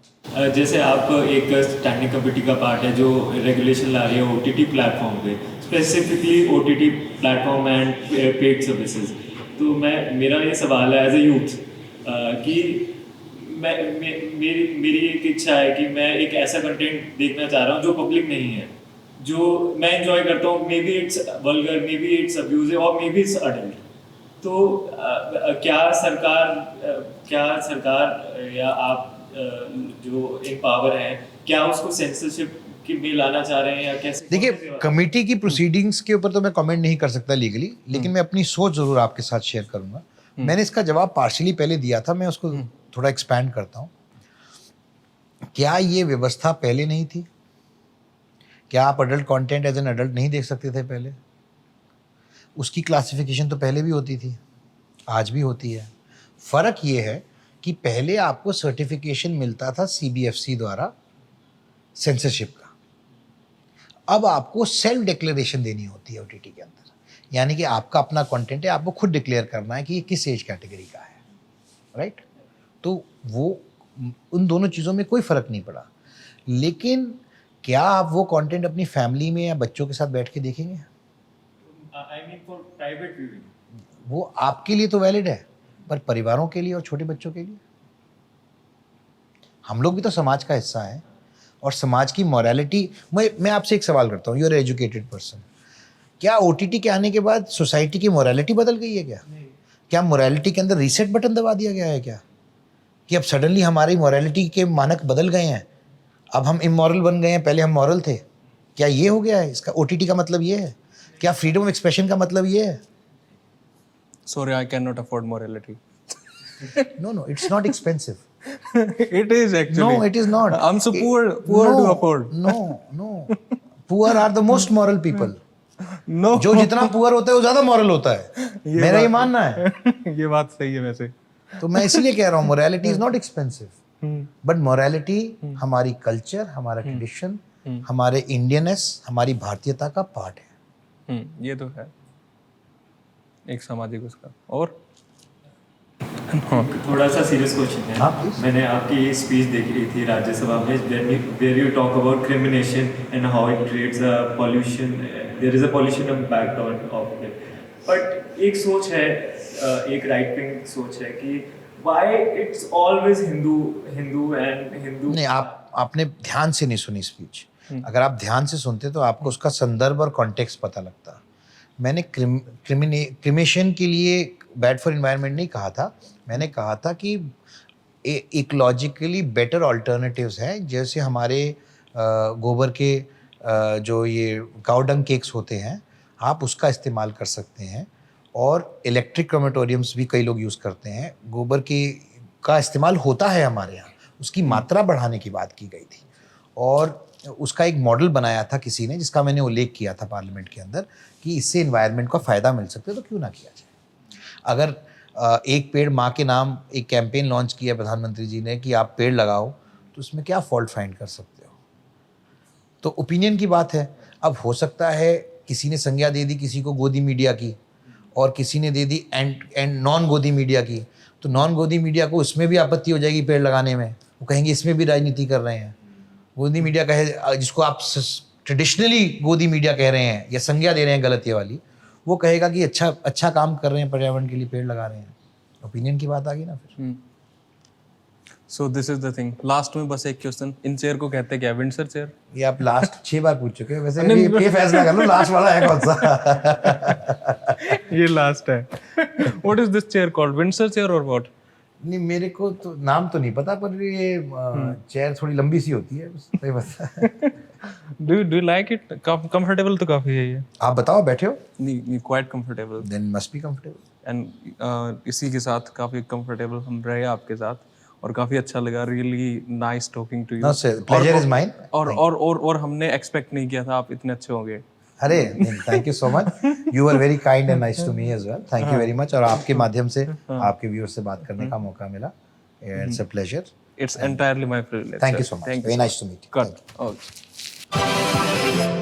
जैसे आप एक स्टैंडिंग कमेटी का पार्ट है जो रेगुलेशन ला रही है OTT प्लेटफॉर्म पे, specifically OTT platform and paid services. तो मेरा ये सवाल है एज ए यूथ कि मेरी एक इच्छा है कि मैं एक ऐसा कंटेंट देखना चाह रहा हूँ जो पब्लिक नहीं है, जो मैं एंजॉय करता हूँ। May be it's vulgar, may be it's abusive और मे बी इट्स अडल्ट। तो क्या सरकार या आप जो इन पावर हैं, क्या उसको सेंसरशिप में लाना चाह रहे हैं या कैसे? देखिए, कमेटी की प्रोसीडिंग्स के ऊपर तो मैं कमेंट नहीं कर सकता लीगली, लेकिन मैं अपनी सोच जरूर आपके साथ शेयर करूंगा। मैंने इसका जवाब पार्शियली पहले दिया था, मैं उसको थोड़ा एक्सपैंड करता हूँ। क्या ये व्यवस्था पहले नहीं थी? क्या आप adult content as an adult नहीं देख सकते थे पहले? उसकी क्लासिफिकेशन तो पहले भी होती थी, आज भी होती है। फर्क ये है कि पहले आपको सर्टिफिकेशन मिलता था CBFC द्वारा सेंसरशिप का, अब आपको सेल्फ डिक्लेरेशन देनी होती है OTT के अंदर। यानी कि आपका अपना कंटेंट है, आपको खुद डिक्लेयर करना है कि ये किस एज कैटेगरी का है, राइट? तो वो उन दोनों चीज़ों में कोई फ़र्क नहीं पड़ा। लेकिन क्या आप वो कंटेंट अपनी फैमिली में या बच्चों के साथ बैठ के देखेंगे? I mean for private viewing. वो आपके लिए तो वैलिड है, पर परिवारों के लिए और छोटे बच्चों के लिए? हम लोग भी तो समाज का हिस्सा है और समाज की मॉरलिटी। मैं आपसे एक सवाल करता हूँ, यू आर एजुकेटेड पर्सन, क्या OTT के आने के बाद सोसाइटी की मॉरलिटी बदल गई है क्या? क्या मॉरलिटी के अंदर रीसेट बटन दबा दिया गया है क्या? कि अब सडनली हमारी मॉरलिटी के मानक बदल गए हैं, अब हम इमोरल बन गए हैं, पहले हम मॉरल थे? क्या ये हो गया है? इसका OTT का मतलब ये है? क्या फ्रीडम ऑफ एक्सप्रेशन का मतलब ये है? Sorry, I cannot afford morality. No, it's not expensive. It is actually. No, it is not. I'm so poor to afford. No. Poor are the most moral people. No. जो जितना poor होता है वो ज्यादा मॉरल होता है, मेरा ये मानना है। ये बात सही है वैसे। तो मैं इसलिए कह रहा हूँ morality is not expensive. But morality हमारी कल्चर, हमारा ट्रेडिशन, हमारे इंडियननेस, हमारी भारतीयता का पार्ट है। ये तो है एक सामाजिक उसका। और थोड़ा सा सीरियस क्वेश्चन है। हाँ, please. मैंने आपकी स्पीच देखी रही थी राज्यसभा में, where you talk about cremation and how it creates a pollution, there is a pollution impact of it. But एक सोच है, एक राइट विंग सोच है कि why it's always Hindu and नहीं, आपने ध्यान से नहीं सुनी स्पीच। अगर आप ध्यान से सुनते तो आपको उसका संदर्भ और कॉन्टेक्स्ट पता लगता। मैंने क्रिमेशन के लिए बैड फॉर एनवायरनमेंट नहीं कहा था, मैंने कहा था कि इकोलॉजिकली बेटर ऑल्टरनेटिव्स हैं, जैसे हमारे गोबर के जो ये काउडंग केक्स होते हैं, आप उसका इस्तेमाल कर सकते हैं। और इलेक्ट्रिक क्रोमेटोरियम्स भी कई लोग यूज़ करते हैं। गोबर का इस्तेमाल होता है हमारे यहाँ, उसकी मात्रा बढ़ाने की बात की गई थी और उसका एक मॉडल बनाया था किसी ने, जिसका मैंने उल्लेख किया था पार्लियामेंट के अंदर कि इससे एनवायरनमेंट को फ़ायदा मिल सकता है, तो क्यों ना किया जाए। अगर एक पेड़ माँ के नाम एक कैंपेन लॉन्च किया प्रधानमंत्री जी ने कि आप पेड़ लगाओ, तो उसमें क्या फॉल्ट फाइंड कर सकते हो। तो ओपिनियन की बात है। अब हो सकता है किसी ने संज्ञा दे दी किसी को गोदी मीडिया की और किसी ने दे दी एंड नॉन गोदी मीडिया की, तो नॉन गोदी मीडिया को उसमें भी आपत्ति हो जाएगी पेड़ लगाने में, वो कहेंगे इसमें भी राजनीति कर रहे हैं। गोदी मीडिया कहे, जिसको आप ट्रेडिशनली गोदी मीडिया कह रहे हैं या संज्ञा दे रहे हैं गलत ये वाली, वो कहेगा कि अच्छा काम कर रहे हैं, पर्यावरण के लिए पेड़ लगा रहे हैं। ओपिनियन की बात आ गई ना फिर। So this is the thing. Last में बस एक क्वेश्चन, इन चेयर को कहते हैं क्या, विंडसर चेयर? ये आप लास्ट 6 बार पूछ चुके हो वैसे, ये फैसला कर लो लास्ट वाला है कौन सा। ये लास्ट है। What is this chair called, Windsor chair और व्हाट? नहीं, मेरे को तो नाम तो नहीं पता, पर ये चेयर थोड़ी लंबी सी होती है, सही बता। Do you like it? Comfortable तो काफी है ये। आप बताओ, बैठे हो? नहीं, quite comfortable. Then must be comfortable. And इसी के साथ काफी कंफर्टेबल हम रहे आपके साथ और काफी अच्छा लगा। Really nice talking to you. No sir, pleasure is mine. और हमने एक्सपेक्ट नहीं किया था आप इतने अच्छे होंगे। अरे thank you so much, you are very kind and nice to me as well, thank you very much. और आपके माध्यम से आपके व्यूअर्स से बात करने का मौका मिला, it's a pleasure. It's entirely my privilege. Thank you so much, very nice to meet you. Okay.